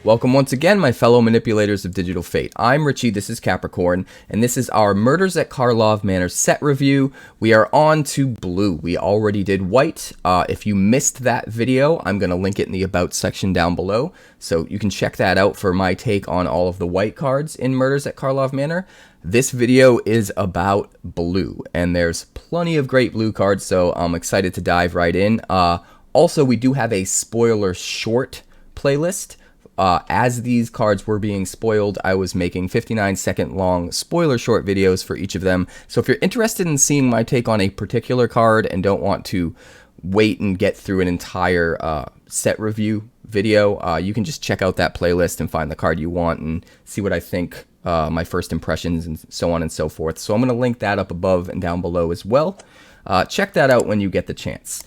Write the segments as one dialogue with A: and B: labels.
A: Welcome once again, my fellow manipulators of digital fate. I'm Richie, this is Capricorn, and this is our Murders at Karlov Manor set review. We are on to blue. We already did white. If you missed that video, I'm going to link it in the About section down below, so you can check that out for my take on all of the white cards in Murders at Karlov Manor. This video is about blue, and there's plenty of great blue cards, so I'm excited to dive right in. Also, we do have a spoiler short playlist. As these cards were being spoiled, I was making 59-second long spoiler short videos for each of them. So if you're interested in seeing my take on a particular card and don't want to wait and get through an entire set review video, you can just check out that playlist and find the card you want and see what I think, my first impressions and so on and so forth. So I'm going to link that up above and down below as well. Check that out when you get the chance.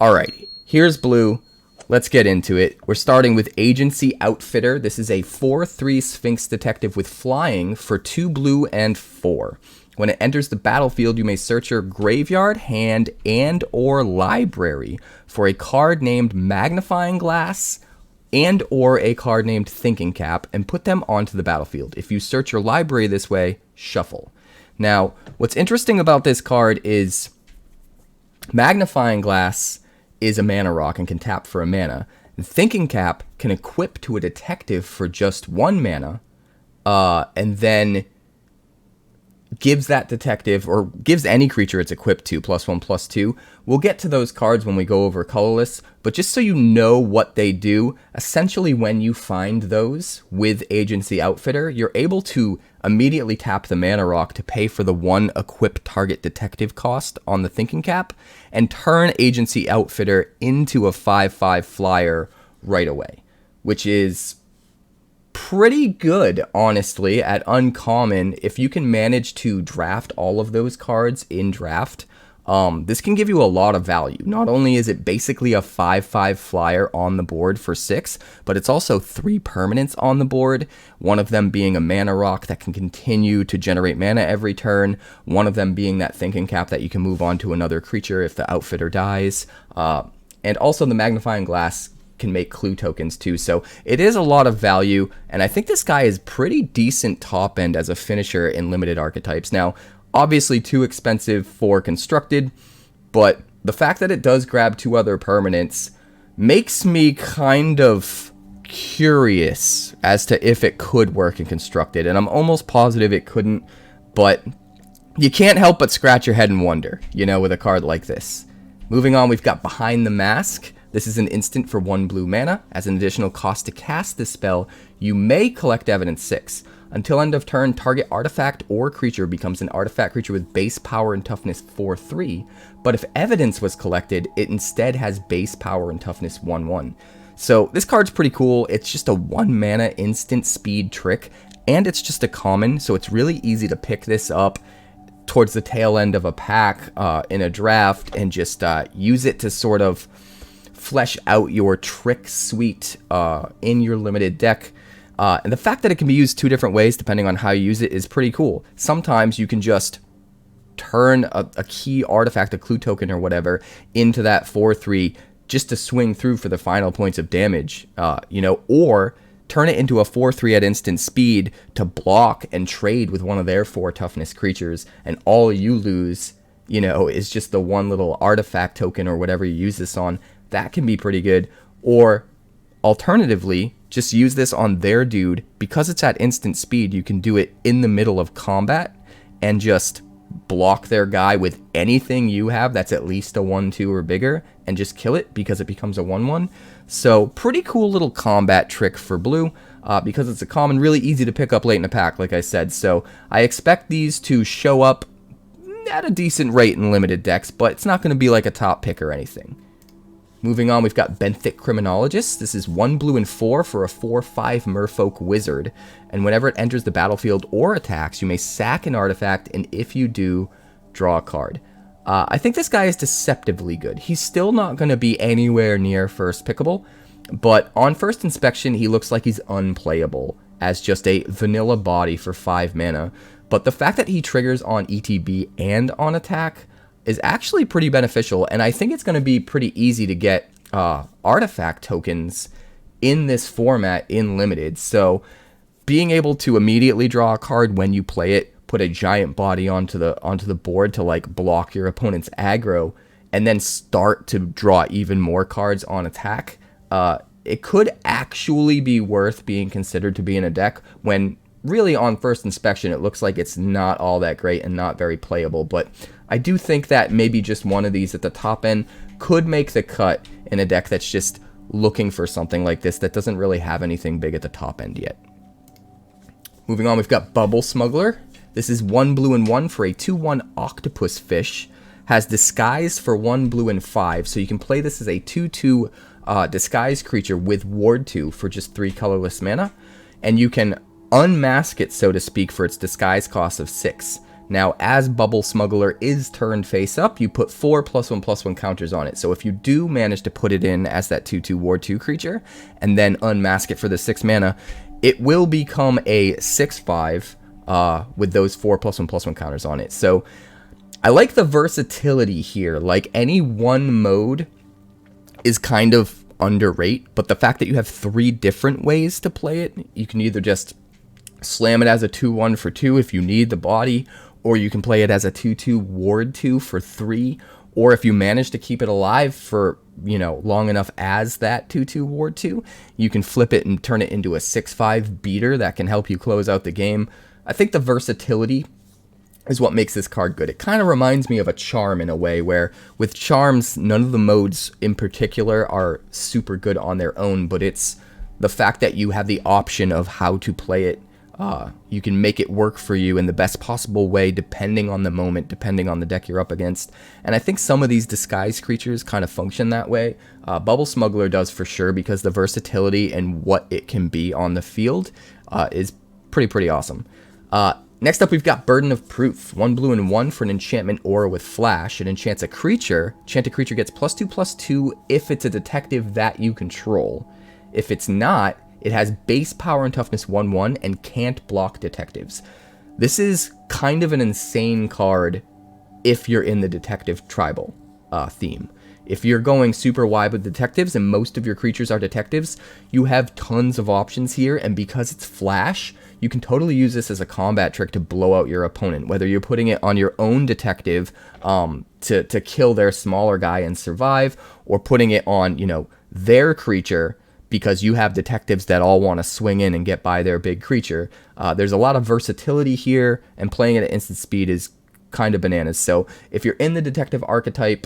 A: Alright, here's blue. Let's get into it. We're starting with Agency Outfitter. This is a 4/3 Sphinx Detective with flying for 2 blue and 4. When it enters the battlefield, you may search your graveyard, hand, and or library for a card named Magnifying Glass and or a card named Thinking Cap and put them onto the battlefield. If you search your library this way, shuffle. Now, what's interesting about this card is Magnifying Glass is a mana rock and can tap for a mana. Thinking Cap can equip to a detective for just 1 mana, and then gives that detective, or gives any creature it's equipped to, +1/+2. We'll get to those cards when we go over colorless, but just so you know what they do, essentially when you find those with Agency Outfitter, you're able to immediately tap the mana rock to pay for the 1 equip target detective cost on the Thinking Cap, and turn Agency Outfitter into a 5/5 flyer right away, which is pretty good, honestly, at uncommon. If you can manage to draft all of those cards in draft, this can give you a lot of value. Not only is it basically a 5/5 flyer on the board for 6, but it's also 3 permanents on the board, one of them being a mana rock that can continue to generate mana every turn, one of them being that Thinking Cap that you can move on to another creature if the Outfitter dies, and also the Magnifying Glass can make clue tokens too, so it is a lot of value, and I think this guy is pretty decent top end as a finisher in limited archetypes. Now, obviously too expensive for constructed, but the fact that it does grab 2 other permanents makes me kind of curious as to if it could work in constructed, and I'm almost positive it couldn't, but you can't help but scratch your head and wonder, you know, with a card like this. Moving on, we've got Behind the Mask. This is an instant for 1 blue mana. As an additional cost to cast this spell, you may collect evidence 6. Until end of turn, target artifact or creature becomes an artifact creature with base power and toughness 4/3. But if evidence was collected, it instead has base power and toughness 1/1. So this card's pretty cool. It's just a 1 mana instant speed trick, and it's just a common, so it's really easy to pick this up towards the tail end of a pack in a draft and just use it to sort of flesh out your trick suite in your limited deck. And the fact that it can be used 2 different ways depending on how you use it is pretty cool. Sometimes you can just turn a key artifact, a clue token or whatever, into that 4/3 just to swing through for the final points of damage, you know, or turn it into a 4/3 at instant speed to block and trade with one of their 4 toughness creatures, and all you lose, you know, is just the 1 little artifact token or whatever you use this on. That can be pretty good. Or alternatively, just use this on their dude. Because it's at instant speed, you can do it in the middle of combat and just block their guy with anything you have that's at least a 1/2 or bigger and just kill it because it becomes a 1/1. So pretty cool little combat trick for blue, because it's a common, really easy to pick up late in a pack, like I said. So I expect these to show up at a decent rate in limited decks, but it's not going to be like a top pick or anything. Moving on, we've got Benthic Criminologist. This is 1 blue and 4 for a 4/5 Merfolk Wizard, and whenever it enters the battlefield or attacks, you may sack an artifact, and if you do, draw a card. I think this guy is deceptively good. He's still not going to be anywhere near first pickable, but on first inspection, he looks like he's unplayable as just a vanilla body for 5 mana. But the fact that he triggers on ETB and on attack is actually pretty beneficial, and I think it's going to be pretty easy to get artifact tokens in this format in Limited. So being able to immediately draw a card when you play it, put a giant body onto the board to like block your opponent's aggro, and then start to draw even more cards on attack, it could actually be worth being considered to be in a deck when really on first inspection it looks like it's not all that great and not very playable. But I do think that maybe just one of these at the top end could make the cut in a deck that's just looking for something like this that doesn't really have anything big at the top end yet. Moving on, we've got Bubble Smuggler. This is 1 blue and 1 for a 2/1 octopus fish. Has Disguise for 1 blue and 5, so you can play this as a 2/2 Disguise creature with Ward 2 for just 3 colorless mana, and you can unmask it, so to speak, for its Disguise cost of 6. Now, as Bubble Smuggler is turned face up, you put 4 +1/+1 counters on it. So if you do manage to put it in as that 2/2 Ward 2 creature, and then unmask it for the 6 mana, it will become a 6/5 with those 4 +1/+1 counters on it. So I like the versatility here. Like, any one mode is kind of underrated, but the fact that you have 3 different ways to play it, you can either just slam it as a 2/1 for 2 if you need the body, or you can play it as a 2/2 Ward 2 for 3, or if you manage to keep it alive for, you know, long enough as that 2/2 Ward 2, you can flip it and turn it into a 6/5 beater that can help you close out the game. I think the versatility is what makes this card good. It kind of reminds me of a Charm in a way, where with Charms, none of the modes in particular are super good on their own, but it's the fact that you have the option of how to play it. You can make it work for you in the best possible way, depending on the moment, depending on the deck you're up against. And I think some of these Disguise creatures kind of function that way. Bubble Smuggler does for sure, because the versatility and what it can be on the field is pretty awesome. Next up, we've got Burden of Proof. 1 blue and 1 for an enchantment aura with flash. It enchants a creature. Enchanted creature gets +2/+2 if it's a detective that you control. If it's not, it has base power and toughness 1/1 and can't block detectives. This is kind of an insane card if you're in the detective tribal theme. If you're going super wide with detectives and most of your creatures are detectives, you have tons of options here, and because it's flash, you can totally use this as a combat trick to blow out your opponent, whether you're putting it on your own detective to kill their smaller guy and survive, or putting it on, you know, their creature because you have detectives that all want to swing in and get by their big creature. There's a lot of versatility here, and playing it at instant speed is kind of bananas. So if you're in the detective archetype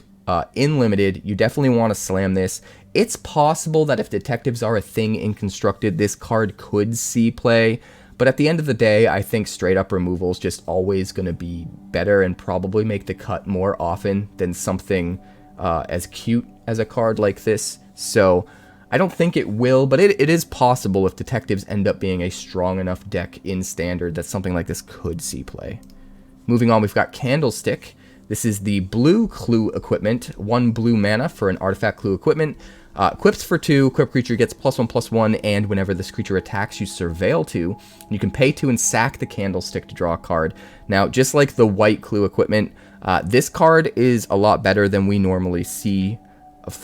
A: in Limited, you definitely want to slam this. It's possible that if detectives are a thing in Constructed, this card could see play, but at the end of the day, I think straight up removal is just always going to be better and probably make the cut more often than something as cute as a card like this. So I don't think it will, but it is possible if detectives end up being a strong enough deck in Standard that something like this could see play. Moving on, we've got Candlestick. This is the blue clue equipment. 1 blue mana for an artifact clue equipment. Equips for 2, equip creature gets +1/+1, and whenever this creature attacks, you surveil 2. You can pay 2 and sack the Candlestick to draw a card. Now, just like the white clue equipment, this card is a lot better than we normally see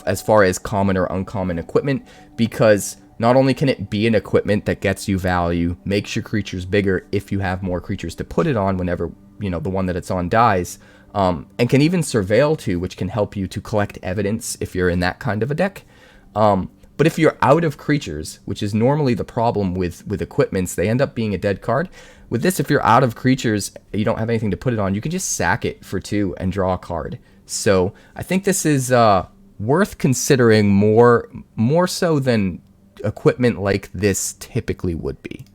A: as far as common or uncommon equipment, because not only can it be an equipment that gets you value, makes your creatures bigger if you have more creatures to put it on whenever, you know, the one that it's on dies, and can even surveil 2, which can help you to collect evidence if you're in that kind of a deck. But if you're out of creatures, which is normally the problem with equipments, they end up being a dead card. With this, if you're out of creatures, you don't have anything to put it on, you can just sack it for 2 and draw a card. So I think this is worth considering more so than equipment like this typically would be.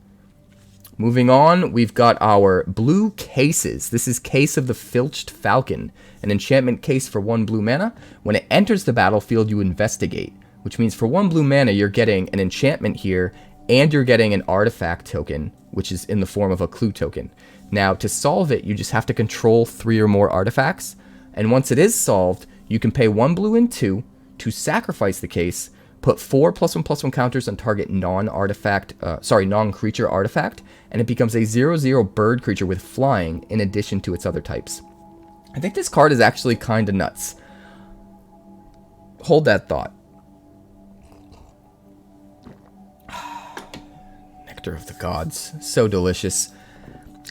A: Moving on, we've got our blue cases. This is Case of the Filched Falcon, an enchantment case for 1 blue mana. When it enters the battlefield, you investigate, which means for 1 blue mana, you're getting an enchantment here, and you're getting an artifact token, which is in the form of a clue token. Now, to solve it, you just have to control 3 or more artifacts, and once it is solved, you can pay 1 blue and 2 to sacrifice the case, put 4 +1/+1 counters on target non-creature artifact, and it becomes a 0/0 bird creature with flying in addition to its other types. I think this card is actually kind of nuts. Hold that thought. Nectar of the Gods. So delicious.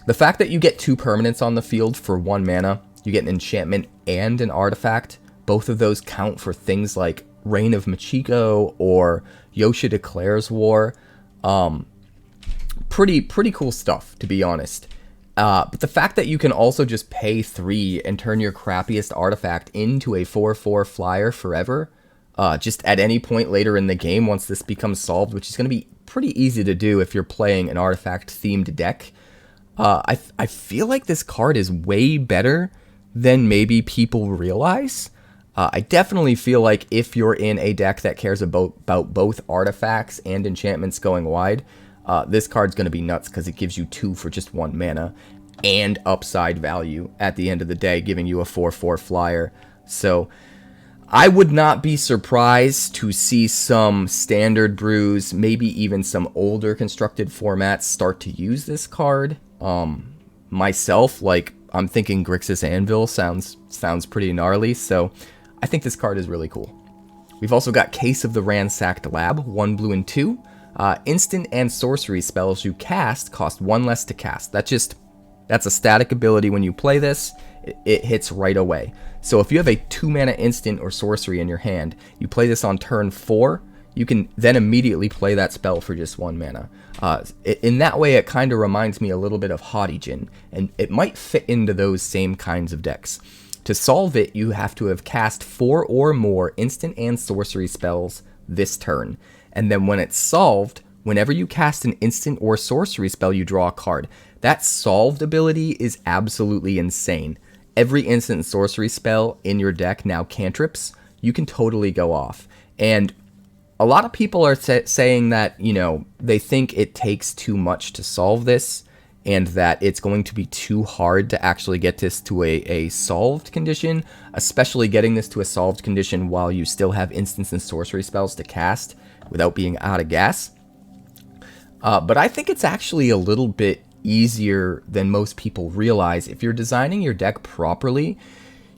A: The fact that you get 2 permanents on the field for 1 mana, you get an enchantment and an artifact. Both of those count for things like Reign of Machiko or Yosha Declares War. Pretty cool stuff, to be honest. But the fact that you can also just pay 3 and turn your crappiest artifact into a 4/4 flyer forever, just at any point later in the game once this becomes solved, which is going to be pretty easy to do if you're playing an artifact-themed deck. I feel like this card is way better than maybe people realize. I definitely feel like if you're in a deck that cares about both artifacts and enchantments going wide, this card's going to be nuts because it gives you 2 for just 1 mana and upside value at the end of the day, giving you a 4/4 flyer. So I would not be surprised to see some standard brews, maybe even some older constructed formats start to use this card. Myself, like, I'm thinking Grixis Anvil sounds pretty gnarly, so I think this card is really cool. We've also got Case of the Ransacked Lab, 1 blue and 2. Instant and sorcery spells you cast cost 1 less to cast. That's a static ability when you play this. It hits right away. So if you have a 2 mana instant or sorcery in your hand, you play this on turn 4, you can then immediately play that spell for just 1 mana. In that way, it kind of reminds me a little bit of 𝐂𝐑𝐄𝐈, and it might fit into those same kinds of decks. To solve it, you have to have cast 4 or more instant and sorcery spells this turn. And then when it's solved, whenever you cast an instant or sorcery spell, you draw a card. That solved ability is absolutely insane. Every instant and sorcery spell in your deck now cantrips. You can totally go off. And a lot of people are saying that, you know, they think it takes too much to solve this and that it's going to be too hard to actually get this to a solved condition, especially getting this to a solved condition while you still have instants and sorcery spells to cast without being out of gas. But I think it's actually a little bit easier than most people realize. If you're designing your deck properly,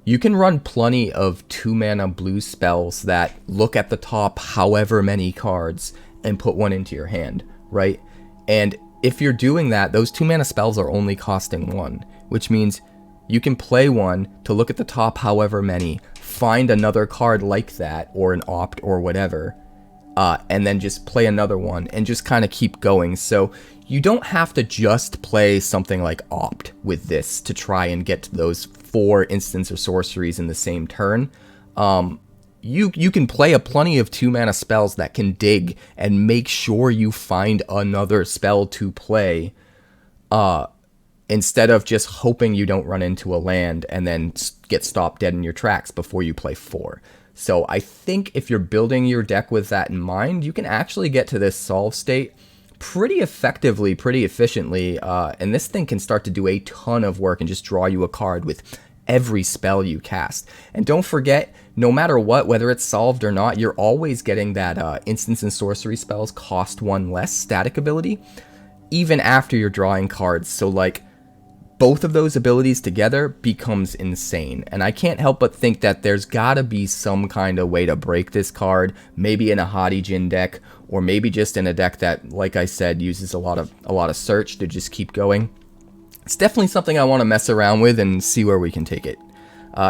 A: you can run plenty of 2 mana blue spells that look at the top however many cards and put 1 into your hand, right? And if you're doing that, those 2 mana spells are only costing 1, which means you can play 1 to look at the top however many, find another card like that, or an opt or whatever, and then just play another one and just kind of keep going. So you don't have to just play something like opt with this to try and get to those 4 instants or sorceries in the same turn. You can play a plenty of 2 mana spells that can dig and make sure you find another spell to play, instead of just hoping you don't run into a land and then get stopped dead in your tracks before you play 4. So I think if you're building your deck with that in mind, you can actually get to this solve state pretty effectively, pretty efficiently, and this thing can start to do a ton of work and just draw you a card with every spell you cast. And don't forget, no matter what, whether it's solved or not, you're always getting that instants and sorcery spells cost 1 less static ability, even after you're drawing cards. So like, both of those abilities together becomes insane. And I can't help but think that there's gotta be some kind of way to break this card, maybe in a 𝐂𝐑𝐄𝐈 deck, or maybe just in a deck that, like I said, uses a lot of search to just keep going. It's definitely something I want to mess around with and see where we can take it.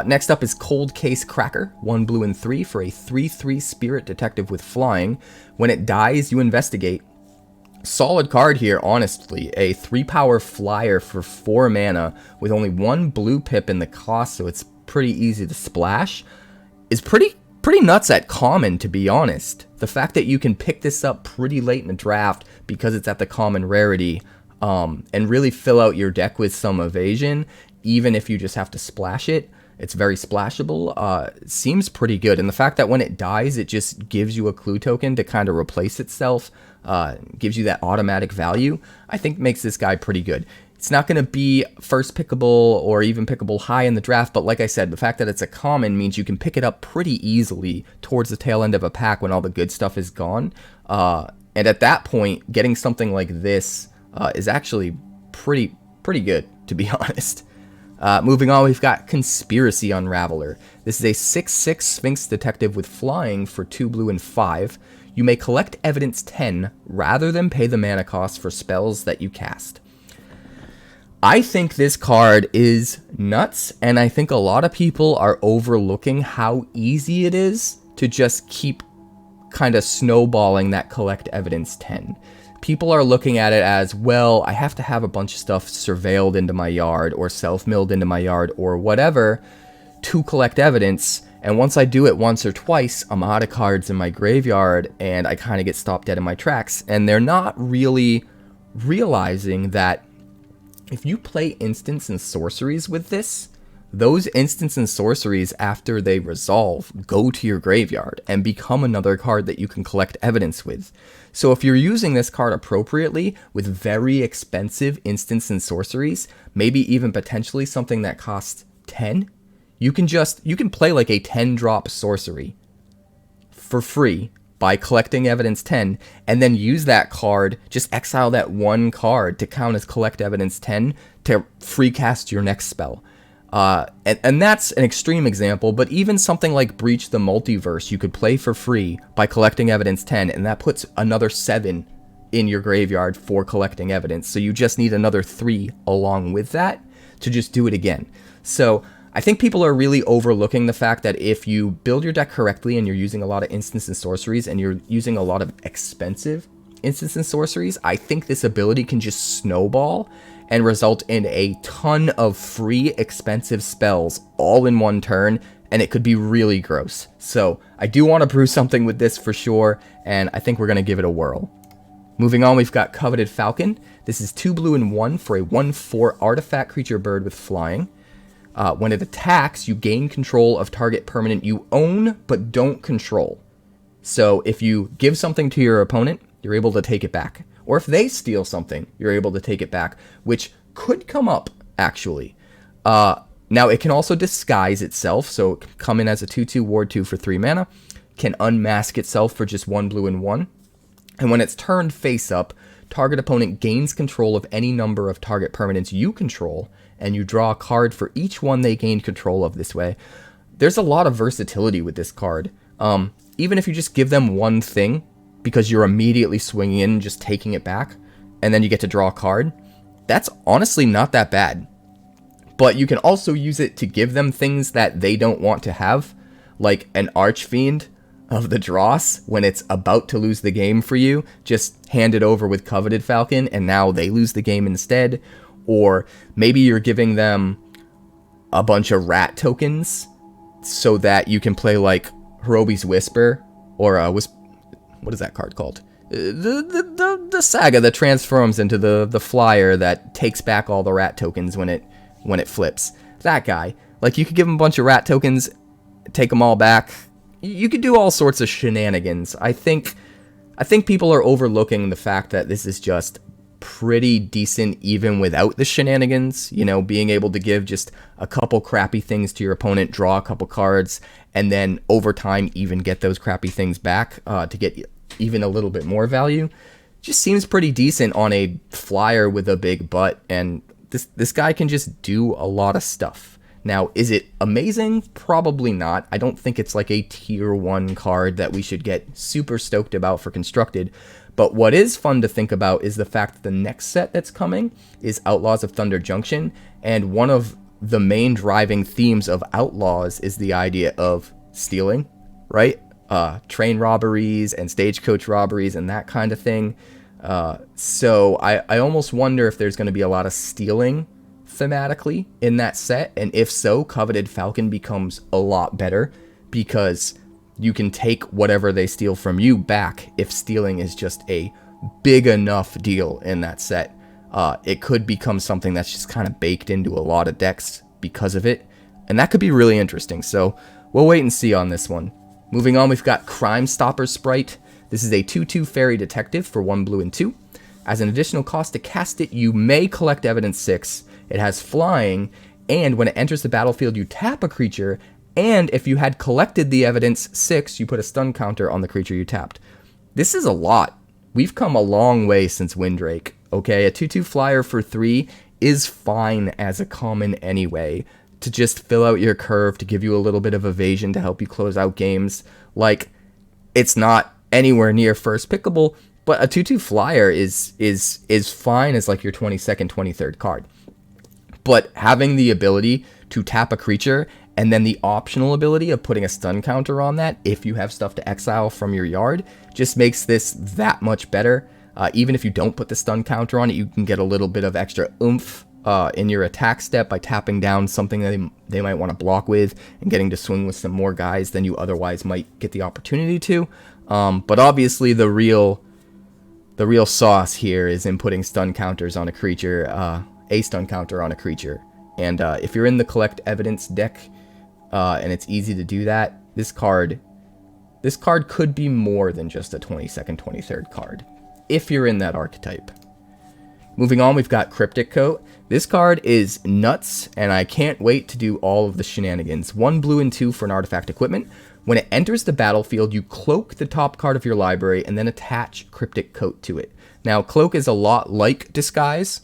A: Next up is Cold Case Cracker, 1 blue and 3 for a 3/3 spirit detective with flying. When it dies, you investigate. Solid card here, honestly. A 3-power flyer for 4 mana with only 1 blue pip in the cost, so it's pretty easy to splash. Is pretty nuts at common, to be honest. The fact that you can pick this up pretty late in the draft because it's at the common rarity, and really fill out your deck with some evasion, even if you just have to splash it. It's very splashable. Seems pretty good. And the fact that when it dies, it just gives you a clue token to kind of replace itself, gives you that automatic value, I think makes this guy pretty good. It's not going to be first pickable or even pickable high in the draft, but like I said, the fact that it's a common means you can pick it up pretty easily towards the tail end of a pack when all the good stuff is gone. And at that point, getting something like this is actually pretty good, to be honest. Moving on, we've got Conspiracy Unraveler. This is a 6/6 Sphinx Detective with flying for 2 blue and 5. You may collect evidence 10 rather than pay the mana cost for spells that you cast. I think this card is nuts, and I think a lot of people are overlooking how easy it is to just keep kind of snowballing that collect evidence 10. People are looking at it as, well, I have to have a bunch of stuff surveilled into my yard or self-milled into my yard or whatever to collect evidence. And once I do it once or twice, I'm out of cards in my graveyard and I kind of get stopped dead in my tracks. And they're not really realizing that if you play instants and sorceries with this, those instants and sorceries, after they resolve, go to your graveyard and become another card that you can collect evidence with. So if you're using this card appropriately with very expensive instants and sorceries, maybe even potentially something that costs 10, you can play like a 10-drop sorcery for free by collecting evidence 10, and then use that card, just exile that one card to count as collect evidence 10 to free cast your next spell. And that's an extreme example, but even something like Breach the Multiverse, you could play for free by collecting evidence 10, and that puts another 7 in your graveyard for collecting evidence. So you just need another 3 along with that to just do it again. So I think people are really overlooking the fact that if you build your deck correctly and you're using a lot of instants and sorceries and you're using a lot of expensive instants and sorceries, I think this ability can just snowball and result in a ton of free expensive spells all in one turn, and it could be really gross. So I do want to brew something with this for sure, and I think we're going to give it a whirl. Moving on, we've got Coveted Falcon. This is 2 blue and 1 for a 1/4 artifact creature bird with flying. When it attacks, you gain control of target permanent you own but don't control. So if you give something to your opponent, you're able to take it back. Or if they steal something, you're able to take it back, which could come up, actually. Now, it can also disguise itself, so it can come in as a 2/2 ward 2 for 3 mana, can unmask itself for just 1 blue and 1. And when it's turned face up, target opponent gains control of any number of target permanents you control, and you draw a card for each one they gained control of this way. There's a lot of versatility with this card. Even if you just give them one thing, because you're immediately swinging in and just taking it back, and then you get to draw a card, that's honestly not that bad. But you can also use it to give them things that they don't want to have, like an Archfiend of the Dross. When it's about to lose the game for you, just hand it over with Coveted Falcon, and now they lose the game instead. Or maybe you're giving them a bunch of rat tokens so that you can play like Hirobi's Whisper, or what is that card called? The saga that transforms into the flyer that takes back all the rat tokens when it flips. That guy. Like, you could give him a bunch of rat tokens, take them all back. You could do all sorts of shenanigans. I think people are overlooking the fact that this is just pretty decent even without the shenanigans. You know, being able to give just a couple crappy things to your opponent, draw a couple cards, and then over time even get those crappy things back to get even a little bit more value, just seems pretty decent on a flyer with a big butt. And this guy can just do a lot of stuff. Now, is it amazing? Probably not. I don't think it's like a tier 1 card that we should get super stoked about for Constructed. But what is fun to think about is the fact that the next set that's coming is Outlaws of Thunder Junction, and one of the main driving themes of Outlaws is the idea of stealing, right? Train robberies and stagecoach robberies and that kind of thing. So I almost wonder if there's going to be a lot of stealing thematically in that set, and if so, Coveted Falcon becomes a lot better, because you can take whatever they steal from you back if stealing is just a big enough deal in that set. It could become something that's just kind of baked into a lot of decks because of it, and that could be really interesting. So we'll wait and see on this one. Moving on, we've got Crimestopper Sprite. This is a 2/2 fairy detective for 1 blue and 2. As an additional cost to cast it, you may collect evidence 6. It has flying, and when it enters the battlefield, you tap a creature, and if you had collected the evidence 6, you put a stun counter on the creature you tapped. This is a lot. We've come a long way since Windrake. Okay, a 2/2 flyer for 3 is fine as a common anyway, to just fill out your curve, to give you a little bit of evasion to help you close out games. Like, it's not anywhere near first pickable, but a 2/2 flyer is fine as like your 22nd, 23rd card. But having the ability to tap a creature and then the optional ability of putting a stun counter on that if you have stuff to exile from your yard just makes this that much better. Even if you don't put the stun counter on it, you can get a little bit of extra oomph in your attack step by tapping down something that they might want to block with and getting to swing with some more guys than you otherwise might get the opportunity to. But obviously the real sauce here is in putting stun counters on a creature, a stun counter on a creature. And if you're in the collect evidence deck and it's easy to do that, this card could be more than just a 22nd, 23rd card if you're in that archetype. Moving on, we've got Cryptic Coat. This card is nuts, and I can't wait to do all of the shenanigans. 1 blue and 2 for an artifact equipment. When it enters the battlefield, you cloak the top card of your library and then attach Cryptic Coat to it. Now, cloak is a lot like disguise.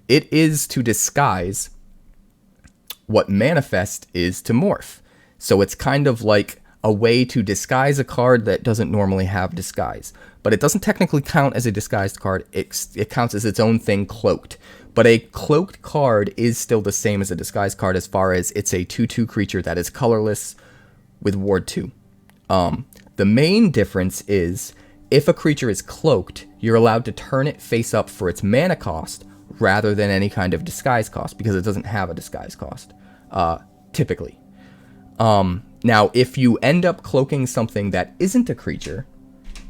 A: It is to disguise what manifest is to morph. So it's kind of like a way to disguise a card that doesn't normally have disguise. But it doesn't technically count as a disguised card. It counts as its own thing, cloaked. But a cloaked card is still the same as a disguised card as far as it's a 2/2 creature that is colorless with ward 2. The main difference is if a creature is cloaked, you're allowed to turn it face up for its mana cost rather than any kind of disguise cost, because it doesn't have a disguise cost, typically. Now, if you end up cloaking something that isn't a creature,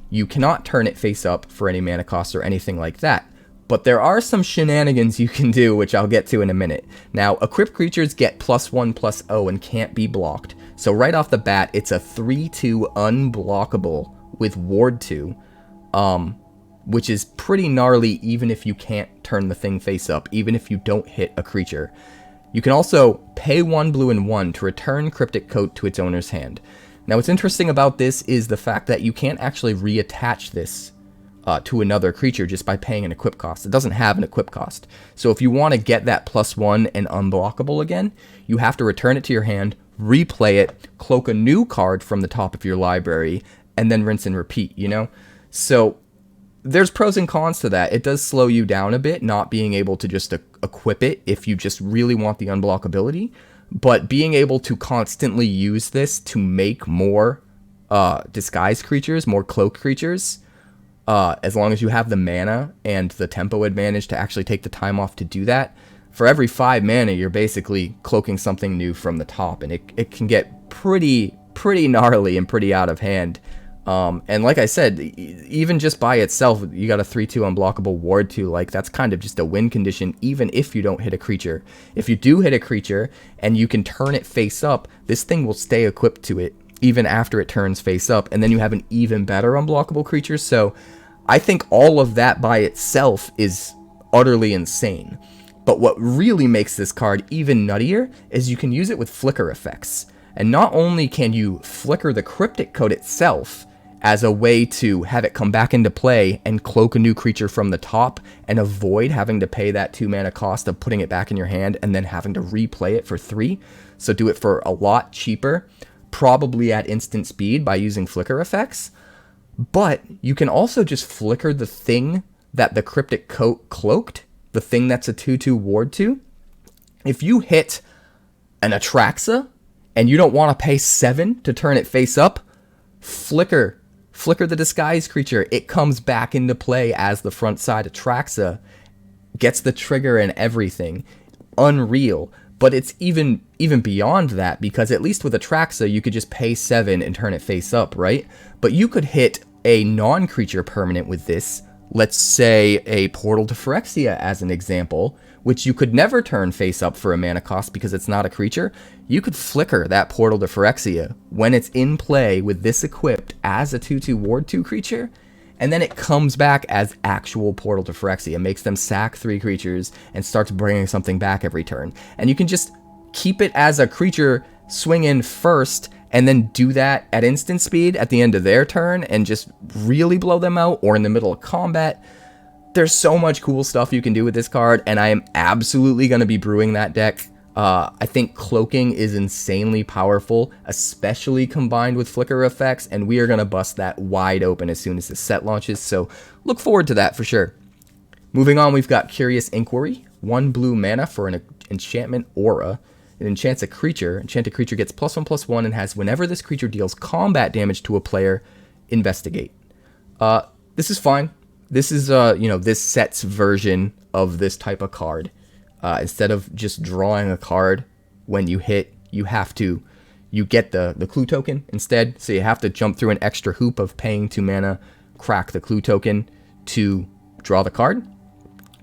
A: you cannot turn it face up for any mana cost or anything like that. But there are some shenanigans you can do, which I'll get to in a minute. Now, equipped creatures get +1/+0 and can't be blocked. So right off the bat, it's a 3/2 unblockable with ward 2, which is pretty gnarly even if you can't turn the thing face up, even if you don't hit a creature. You can also pay 1 blue and 1 to return Cryptic Coat to its owner's hand. Now, what's interesting about this is the fact that you can't actually reattach this to another creature just by paying an equip cost. It doesn't have an equip cost. So if you want to get that +1 and unblockable again, you have to return it to your hand, replay it, cloak a new card from the top of your library, and then rinse and repeat, you know? So there's pros and cons to that. It does slow you down a bit, not being able to just equip it if you just really want the unblockability. But being able to constantly use this to make more disguised creatures, more cloaked creatures, as long as you have the mana and the tempo advantage to actually take the time off to do that, for every 5 mana, you're basically cloaking something new from the top, and it can get pretty gnarly and pretty out of hand. And like I said, even just by itself, you got a 3/2 unblockable ward 2, like that's kind of just a win condition, even if you don't hit a creature. If you do hit a creature and you can turn it face up, this thing will stay equipped to it even after it turns face up, and then you have an even better unblockable creature. So I think all of that by itself is utterly insane. But what really makes this card even nuttier is you can use it with flicker effects. And not only can you flicker the Cryptic Coat itself as a way to have it come back into play and cloak a new creature from the top and avoid having to pay that 2 mana cost of putting it back in your hand and then having to replay it for 3. So do it for a lot cheaper, probably at instant speed by using flicker effects. But you can also just flicker the thing that the Cryptic Coat cloaked, the thing that's a 2/2 ward 2. If you hit an Atraxa and you don't want to pay 7 to turn it face up, flicker the disguise creature. It comes back into play as the front side Atraxa, gets the trigger and everything. Unreal. But it's even beyond that, because at least with Atraxa, you could just pay 7 and turn it face up, right? But you could hit a non-creature permanent with this, let's say a Portal to Phyrexia as an example, which you could never turn face up for a mana cost because it's not a creature. You could flicker that Portal to Phyrexia when it's in play with this equipped as a 2/2 ward 2 creature, and then it comes back as actual Portal to Phyrexia, makes them sack 3 creatures, and starts bringing something back every turn. And you can just keep it as a creature, swing in first, and then do that at instant speed at the end of their turn, and just really blow them out, or in the middle of combat. there's so much cool stuff you can do with this card, and I am absolutely going to be brewing that deck. I think cloaking is insanely powerful, especially combined with flicker effects, and we are going to bust that wide open as soon as the set launches, so look forward to that for sure. Moving on, we've got Curious Inquiry, 1 blue mana for an enchantment aura. It enchants a creature. Enchanted creature gets +1/+1 and has whenever this creature deals combat damage to a player, investigate. This is fine. This is, this set's version of this type of card. Instead of just drawing a card when you hit, you get the clue token instead. So you have to jump through an extra hoop of paying 2 mana, crack the clue token to draw the card.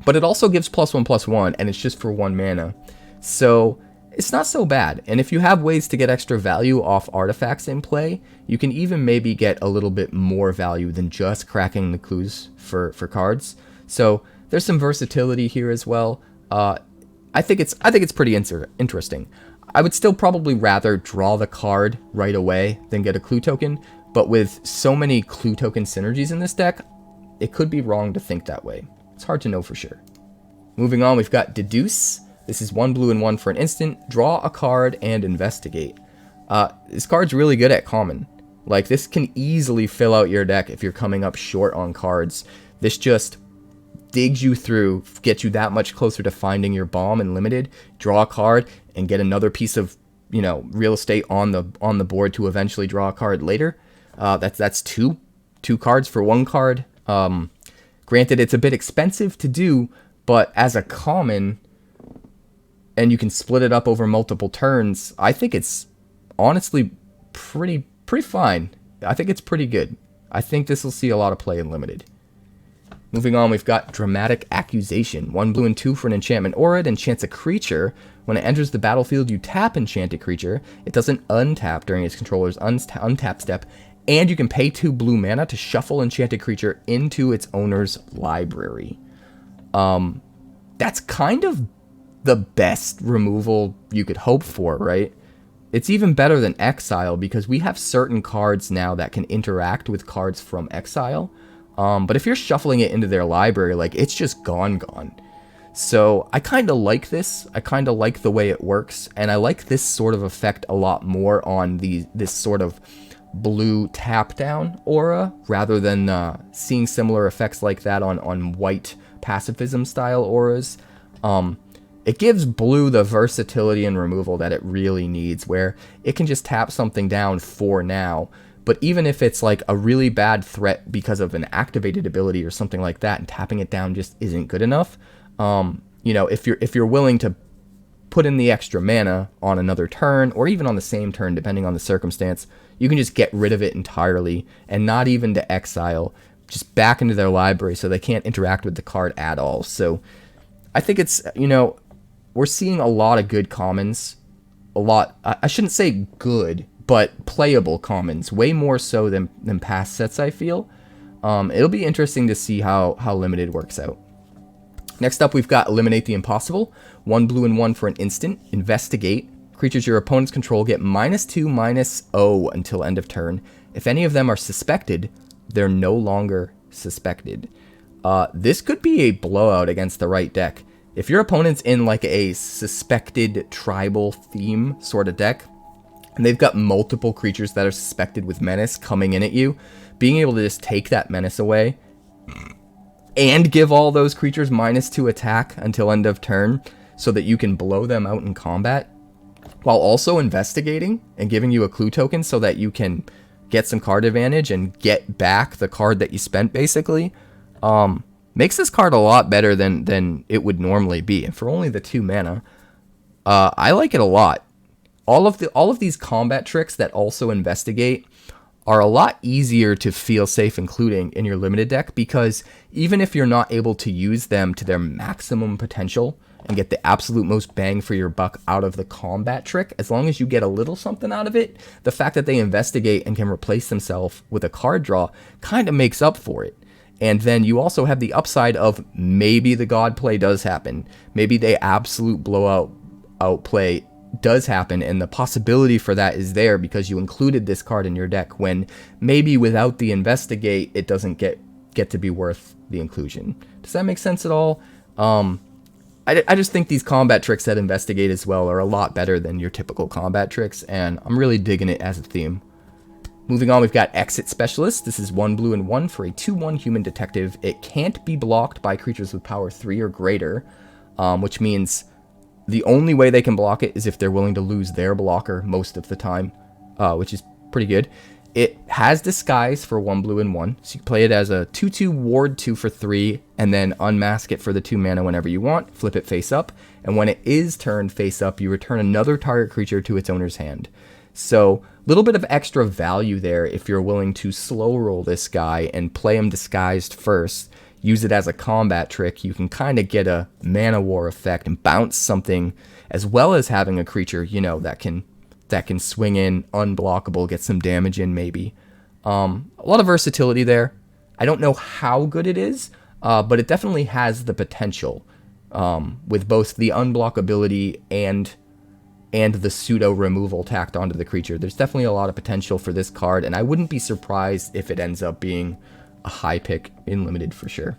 A: But it also gives +1/+1, and it's just for 1 mana. So it's not so bad. And if you have ways to get extra value off artifacts in play, you can even maybe get a little bit more value than just cracking the clues for cards. So there's some versatility here as well. I think it's pretty interesting. I would still probably rather draw the card right away than get a clue token, but with so many clue token synergies in this deck, it could be wrong to think that way. It's hard to know for sure. Moving on, we've got Deduce. This is 1 blue and 1 for an instant. Draw a card and investigate. This card's really good at common. Like, this can easily fill out your deck if you're coming up short on cards. This just digs you through, gets you that much closer to finding your bomb in limited, draw a card, and get another piece of, real estate on the board to eventually draw a card later. That's two cards for 1 card. Granted, it's a bit expensive to do, but as a common, and you can split it up over multiple turns, I think it's honestly pretty fine. I think it's pretty good. I think this will see a lot of play in limited. Moving on, we've got Dramatic Accusation. 1 blue and 2 for an enchantment aura. It enchants a creature. When it enters the battlefield, you tap enchanted creature. It doesn't untap during its controller's untap step. And you can pay 2 blue mana to shuffle enchanted creature into its owner's library. That's kind of the best removal you could hope for, right? It's even better than Exile because we have certain cards now that can interact with cards from Exile. But if you're shuffling it into their library, like, it's just gone. So I kind of like this. I kind of like the way it works, and I like this sort of effect a lot more on this sort of blue tap down aura rather than seeing similar effects like that on white pacifism style auras. It gives blue the versatility and removal that it really needs, where it can just tap something down for now. But even if it's like a really bad threat because of an activated ability or something like that, and tapping it down just isn't good enough, if you're willing to put in the extra mana on another turn, or even on the same turn, depending on the circumstance, you can just get rid of it entirely, and not even to exile, just back into their library so they can't interact with the card at all. So I think it's, we're seeing a lot of good commons, I shouldn't say good, but playable commons, way more so than past sets, I feel. It'll be interesting to see how limited works out. Next up, we've got Eliminate the Impossible. 1 blue and 1 for an instant. Investigate. Creatures your opponents control get -2/-0 until end of turn. If any of them are suspected, they're no longer suspected. This could be a blowout against the right deck. If your opponent's in like a suspected tribal theme sort of deck, and they've got multiple creatures that are suspected with menace coming in at you, being able to just take that menace away and give all those creatures -2 attack until end of turn so that you can blow them out in combat, while also investigating and giving you a clue token so that you can get some card advantage and get back the card that you spent, basically, makes this card a lot better than it would normally be. And for only the 2 mana, I like it a lot. All of these combat tricks that also investigate are a lot easier to feel safe including in your limited deck, because even if you're not able to use them to their maximum potential and get the absolute most bang for your buck out of the combat trick, as long as you get a little something out of it, the fact that they investigate and can replace themselves with a card draw kind of makes up for it. And then you also have the upside of maybe the god play does happen. Maybe the absolute blowout outplay does happen, and the possibility for that is there because you included this card in your deck when maybe without the investigate it doesn't get get to be worth the inclusion. Does that make sense at all? I just think these combat tricks that investigate as well are a lot better than your typical combat tricks, and I'm really digging it as a theme. Moving on, we've got Exit Specialist. This is 1 blue and 1 for a 2/1 human detective. It can't be blocked by creatures with power 3 or greater, which means the only way they can block it is if they're willing to lose their blocker most of the time, which is pretty good. It has Disguise for 1 blue and 1, so you can play it as a 2/2 ward 2 for 3, and then unmask it for the 2 mana whenever you want, flip it face up, and when it is turned face up, you return another target creature to its owner's hand. So, a little bit of extra value there if you're willing to slow roll this guy and play him disguised first, use it as a combat trick. You can kind of get a mana war effect and bounce something, as well as having a creature, you know, that can swing in unblockable, get some damage in maybe. A lot of versatility there. I don't know how good it is, but it definitely has the potential with both the unblockability and the pseudo removal tacked onto the creature. There's definitely a lot of potential for this card, and I wouldn't be surprised if it ends up being a high pick in Limited for sure.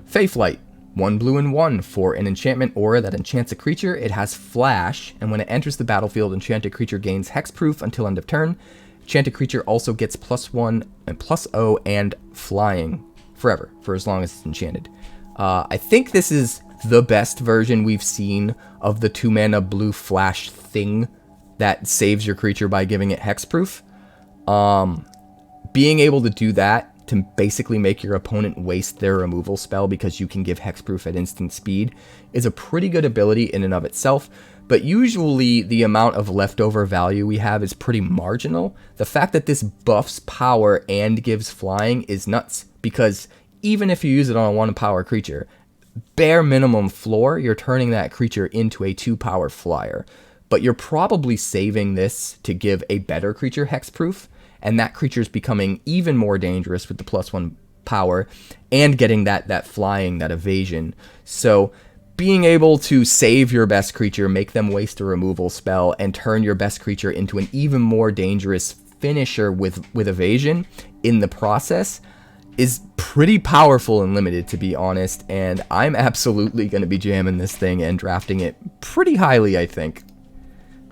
A: Faithlight. 1 blue and 1 for an enchantment aura that enchants a creature. It has Flash, and when it enters the battlefield, enchanted creature gains hexproof until end of turn. Enchanted creature also gets +1 and +0 and flying forever, for as long as it's enchanted. I think this is the best version we've seen of the 2 mana blue flash thing that saves your creature by giving it hexproof. Being able to do that to basically make your opponent waste their removal spell because you can give hexproof at instant speed is a pretty good ability in and of itself, but usually the amount of leftover value we have is pretty marginal. The fact that this buffs power and gives flying is nuts, because even if you use it on a 1 power creature, bare minimum floor, you're turning that creature into a 2 power flyer, but you're probably saving this to give a better creature hexproof, and that creature's becoming even more dangerous with the +1 power and getting that flying, that evasion. So being able to save your best creature, make them waste a removal spell, and turn your best creature into an even more dangerous finisher with evasion in the process is pretty powerful and Limited, to be honest, and I'm absolutely going to be jamming this thing and drafting it pretty highly, I think.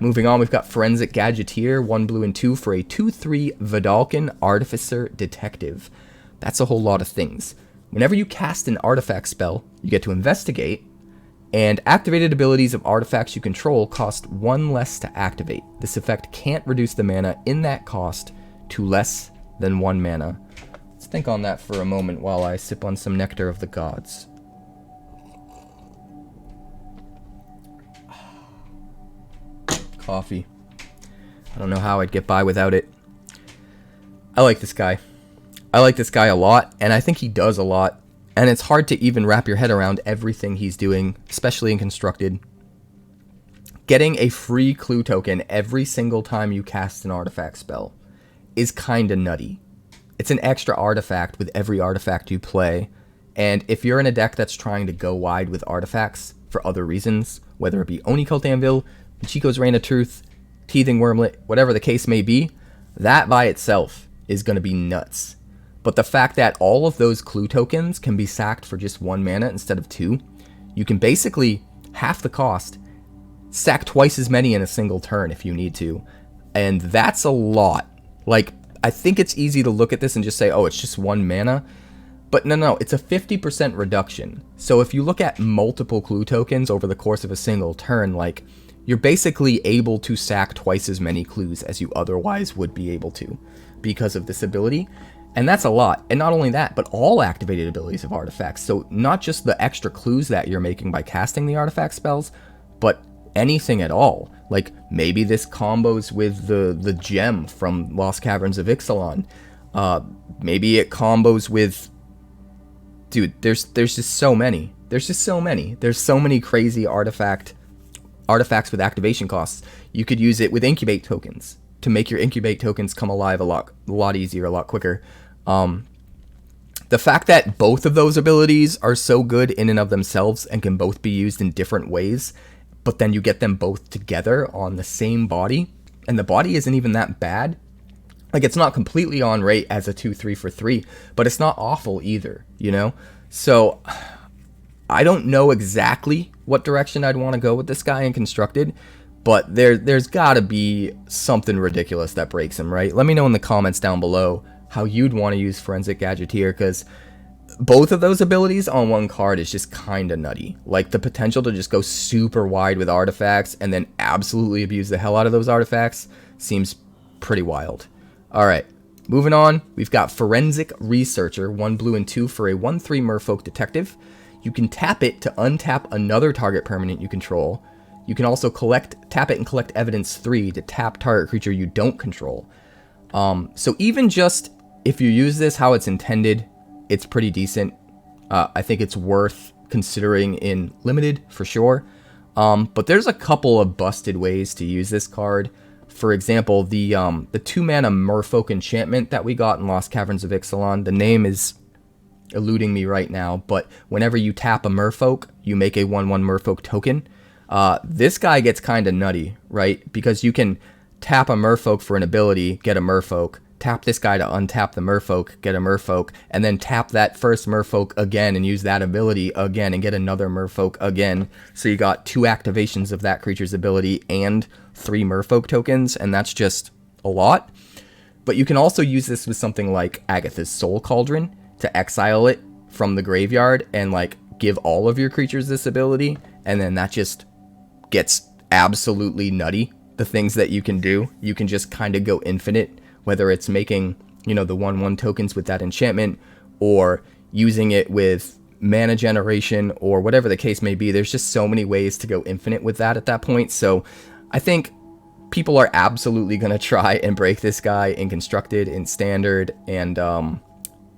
A: Moving on, we've got Forensic Gadgeteer, 1 blue and 2 for a 2/3 Vedalken Artificer Detective. That's a whole lot of things. Whenever you cast an artifact spell, you get to investigate, and activated abilities of artifacts you control cost 1 less to activate. This effect can't reduce the mana in that cost to less than 1 mana. Let's think on that for a moment while I sip on some Nectar of the Gods. Coffee. I don't know how I'd get by without it. I like this guy. I like this guy a lot, and I think he does a lot. And it's hard to even wrap your head around everything he's doing, especially in Constructed. Getting a free clue token every single time you cast an artifact spell is kinda nutty. It's an extra artifact with every artifact you play, and if you're in a deck that's trying to go wide with artifacts for other reasons, whether it be 𝐂𝐑𝐄𝐖 Anvil, Chico's Reign of Truth, Teething Wormlet, whatever the case may be, that by itself is going to be nuts. But the fact that all of those clue tokens can be sacked for just 1 mana instead of 2, you can basically half the cost, sack twice as many in a single turn if you need to, and that's a lot. Like, I think it's easy to look at this and just say, oh, it's just 1 mana, but no, it's a 50% reduction. So if you look at multiple clue tokens over the course of a single turn, like, you're basically able to sack twice as many clues as you otherwise would be able to because of this ability. And that's a lot. And not only that, but all activated abilities of artifacts. So not just the extra clues that you're making by casting the artifact spells, but anything at all. Like maybe this combos with the gem from Lost Caverns of Ixalan. Maybe it combos with... Dude, there's just so many. There's so many crazy artifacts with activation costs. You could use it with incubate tokens to make your incubate tokens come alive a lot easier, a lot quicker. The fact that both of those abilities are so good in and of themselves and can both be used in different ways, but then you get them both together on the same body, and the body isn't even that bad. Like, it's not completely on rate as a 2/3 for 3, but it's not awful either, you know? So I don't know exactly what direction I'd want to go with this guy in Constructed, but there's got to be something ridiculous that breaks him, right? Let me know in the comments down below how you'd want to use Forensic Gadgeteer, because both of those abilities on one card is just kind of nutty. Like, the potential to just go super wide with artifacts and then absolutely abuse the hell out of those artifacts seems pretty wild. All right, moving on, we've got Forensic Researcher, 1 blue and 2 for a 1/3 Merfolk Detective. You can tap it to untap another target permanent you control. You can also tap it and collect evidence 3 to tap target creature you don't control. So even just if you use this how it's intended, it's pretty decent. I think it's worth considering in Limited for sure. But there's a couple of busted ways to use this card. For example, the 2-mana Merfolk enchantment that we got in Lost Caverns of Ixalan. The name is eluding me right now, but whenever you tap a Merfolk, you make a 1/1 Merfolk token. This guy gets kind of nutty, right? Because you can tap a Merfolk for an ability, get a Merfolk, tap this guy to untap the Merfolk, get a Merfolk, and then tap that first Merfolk again and use that ability again and get another Merfolk again. So you got 2 activations of that creature's ability and 3 Merfolk tokens, and that's just a lot. But you can also use this with something like Agatha's Soul Cauldron to exile it from the graveyard and like give all of your creatures this ability, and then that just gets absolutely nutty. The things that you can do, you can just kind of go infinite, whether it's making, you know, the 1/1 tokens with that enchantment or using it with mana generation or whatever the case may be. There's just so many ways to go infinite with that at that point. So I think people are absolutely going to try and break this guy in Constructed, in Standard, and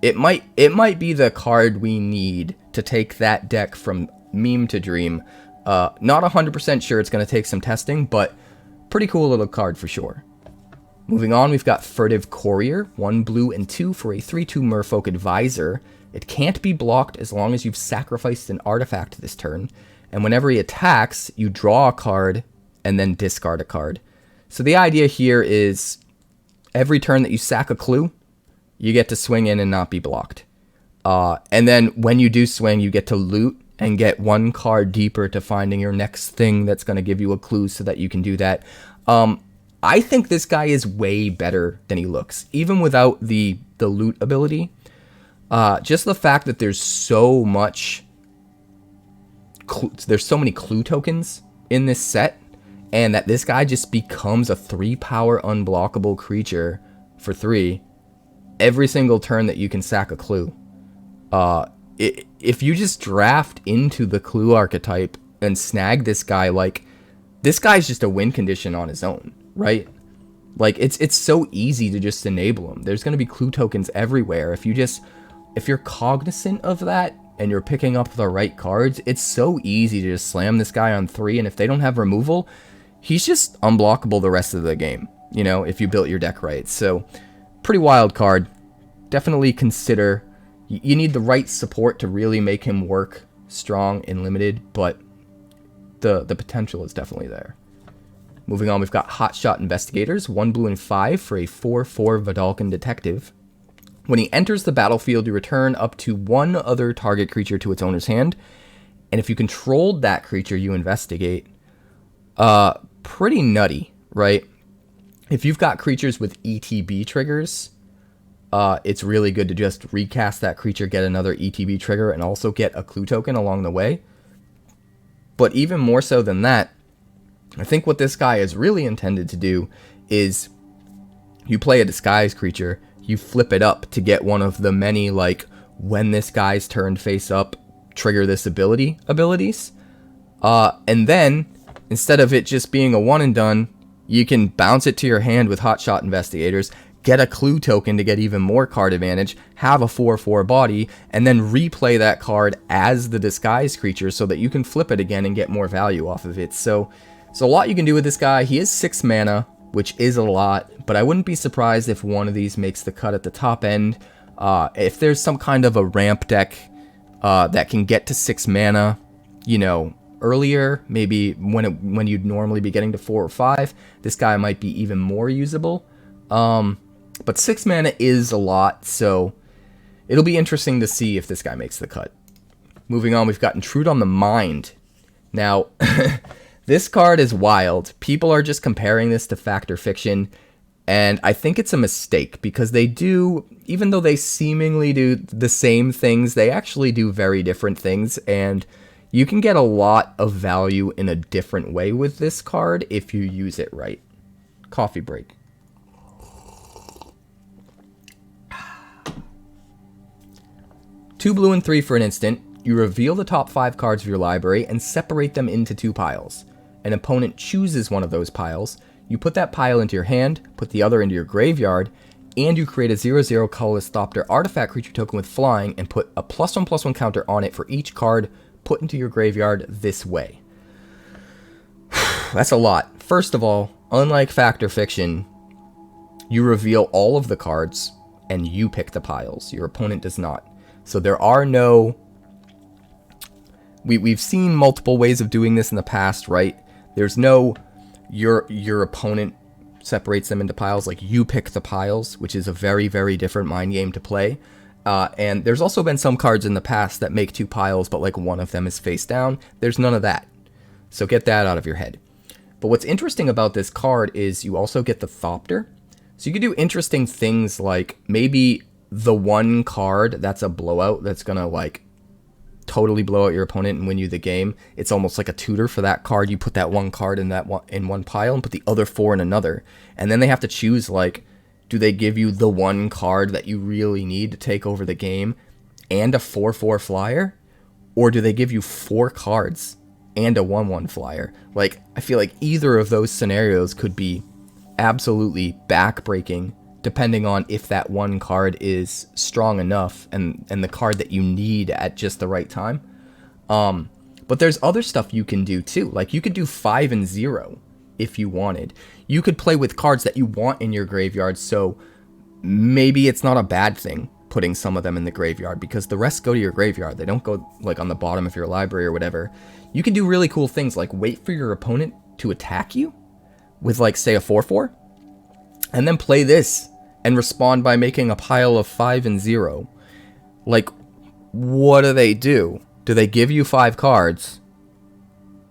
A: it might be the card we need to take that deck from meme to dream. Not 100% sure, it's going to take some testing, but pretty cool little card for sure. Moving on, we've got Furtive Courier, 1 blue and 2 for a 3/2 Merfolk Advisor. It can't be blocked as long as you've sacrificed an artifact this turn, and whenever he attacks, you draw a card and then discard a card. So the idea here is every turn that you sack a clue, you get to swing in and not be blocked. And then when you do swing, you get to loot and get 1 card deeper to finding your next thing that's going to give you a clue so that you can do that. I think this guy is way better than he looks, even without the loot ability. Just the fact that there's so many clue tokens in this set, and that this guy just becomes a 3-power unblockable creature for 3 every single turn that you can sack a clue. If you just draft into the clue archetype and snag this guy, like, this guy's just a win condition on his own, right? Like, it's so easy to just enable him. There's going to be clue tokens everywhere. If you're cognizant of that and you're picking up the right cards, it's so easy to just slam this guy on 3, and if they don't have removal, he's just unblockable the rest of the game, you know, if you built your deck right. So, pretty wild card. Definitely consider. You need the right support to really make him work strong in Limited, but the potential is definitely there. Moving on, we've got Hotshot Investigators, 1 blue and 5 for a 4/4 Vedalken Detective. When he enters the battlefield, you return up to 1 other target creature to its owner's hand, and if you controlled that creature, you investigate. Pretty nutty, right? If you've got creatures with ETB triggers, it's really good to just recast that creature, get another ETB trigger, and also get a clue token along the way. But even more so than that, I think what this guy is really intended to do is you play a disguise creature, you flip it up to get one of the many, like, when this guy's turned face up, trigger this abilities. And then, instead of it just being a one and done, you can bounce it to your hand with Hotshot Investigators, get a clue token to get even more card advantage, have a 4/4 body, and then replay that card as the disguise creature so that you can flip it again and get more value off of it. So a lot you can do with this guy. He is 6 mana, which is a lot, but I wouldn't be surprised if one of these makes the cut at the top end. If there's some kind of a ramp deck that can get to 6 mana, you know, earlier, maybe when you'd normally be getting to 4 or 5, this guy might be even more usable. But 6 mana is a lot, so it'll be interesting to see if this guy makes the cut. Moving on, we've got Intrude on the Mind. Now, this card is wild. People are just comparing this to Fact or Fiction, and I think it's a mistake because they do, even though they seemingly do the same things, they actually do very different things, and you can get a lot of value in a different way with this card if you use it right. Coffee break. Two blue and 3 for an instant. You reveal the top 5 cards of your library and separate them into 2 piles. An opponent chooses one of those piles. You put that pile into your hand, put the other into your graveyard, and you create a 0/0 colorless Thopter artifact creature token with flying and put a +1/+1 counter on it for each card put into your graveyard this way. That's a lot. First of all, unlike Fact or Fiction, you reveal all of the cards and you pick the piles. Your opponent does not. So there are no... We've seen multiple ways of doing this in the past, right? There's no... Your opponent separates them into piles, like you pick the piles, which is a very, very different mind game to play. And there's also been some cards in the past that make 2 piles, but like one of them is face down. There's none of that. So get that out of your head. But what's interesting about this card is you also get the Thopter. So you can do interesting things like maybe the one card that's a blowout that's going to like totally blow out your opponent and win you the game. It's almost like a tutor for that card. You put that one card in one pile and put the other 4 in another. And then they have to choose, like, do they give you the one card that you really need to take over the game and a 4/4 flyer? Or do they give you 4 cards and a 1/1 flyer? Like, I feel like either of those scenarios could be absolutely backbreaking, depending on if that one card is strong enough and the card that you need at just the right time. But there's other stuff you can do too. Like, you could do 5 and 0 if you wanted. You could play with cards that you want in your graveyard, so maybe it's not a bad thing putting some of them in the graveyard because the rest go to your graveyard. They don't go like on the bottom of your library or whatever. You can do really cool things like wait for your opponent to attack you with, like, say a 4/4 and then play this and respond by making a pile of 5 and 0. Like, what do? Do they give you 5 cards?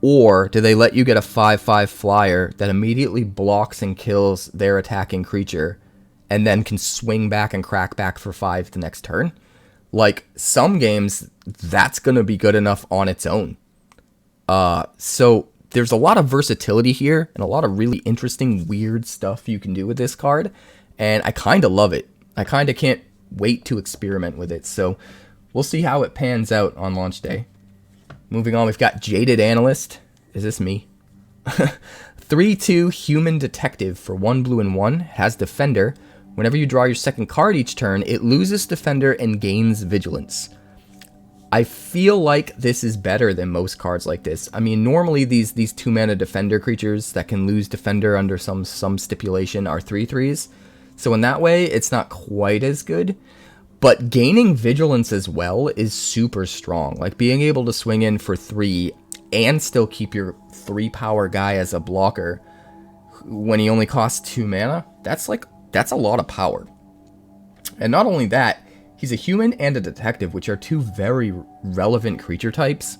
A: Or do they let you get a 5/5 flyer that immediately blocks and kills their attacking creature and then can swing back and crack back for 5 the next turn? Like, some games, that's going to be good enough on its own. So there's a lot of versatility here and a lot of really interesting, weird stuff you can do with this card. And I kind of love it. I kind of can't wait to experiment with it. So we'll see how it pans out on launch day. Moving on, we've got Jaded Analyst. Is this me? 3/2 Human Detective for 1 blue and 1. Has Defender. Whenever you draw your second card each turn, it loses Defender and gains Vigilance. I feel like this is better than most cards like this. I mean, normally these 2 mana Defender creatures that can lose Defender under some stipulation are 3/3s. So in that way, it's not quite as good. But gaining Vigilance as well is super strong. Like, being able to swing in for 3 and still keep your 3 power guy as a blocker when he only costs 2 mana, that's a lot of power. And not only that, he's a human and a detective, which are 2 very relevant creature types,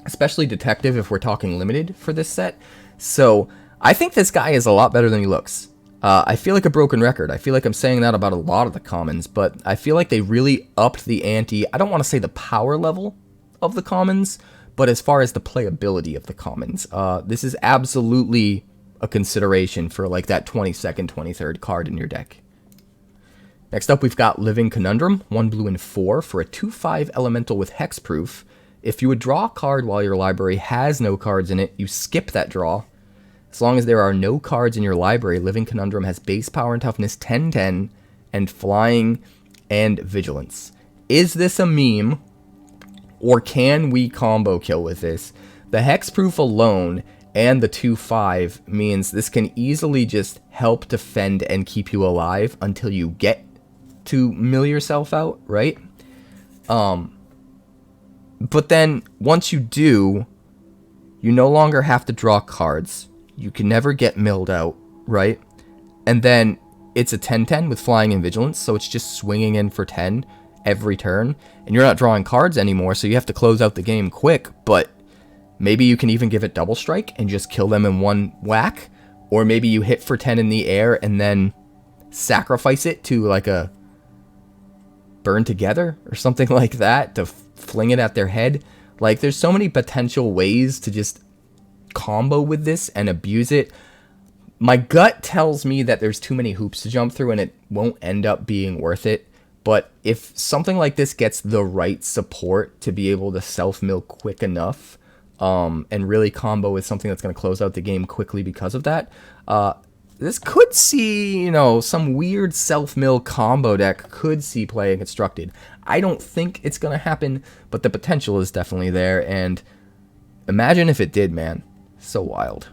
A: especially detective if we're talking limited for this set. So I think this guy is a lot better than he looks. I feel like a broken record. I feel like I'm saying that about a lot of the commons, but I feel like they really upped the ante. I don't want to say the power level of the commons, but as far as the playability of the commons, this is absolutely a consideration for like that 22nd, 23rd card in your deck. Next up, we've got Living Conundrum, 1 blue and 4 for a 2/5 elemental with hexproof. If you would draw a card while your library has no cards in it, you skip that draw. As long as there are no cards in your library, Living Conundrum has base power and toughness 10/10 and flying and vigilance. Is this a meme, or can we combo kill with this? The hexproof alone and the 2/5 means this can easily just help defend and keep you alive until you get to mill yourself out, right? But then once you do, you no longer have to draw cards. You can never get milled out, right? And then it's a 10/10 with flying and vigilance, so it's just swinging in for 10 every turn, and you're not drawing cards anymore, so you have to close out the game quick. But maybe you can even give it double strike and just kill them in one whack, or maybe you hit for 10 in the air and then sacrifice it to like a burn together or something like that to fling it at their head. Like, there's so many potential ways to just combo with this and abuse it. My gut tells me that there's too many hoops to jump through and it won't end up being worth it. But if something like this gets the right support to be able to self-mill quick enough, and really combo with something that's going to close out the game quickly because of that, this could see, some weird self-mill combo deck could see play constructed. I don't think it's going to happen, but the potential is definitely there, and imagine if it did, man. So wild.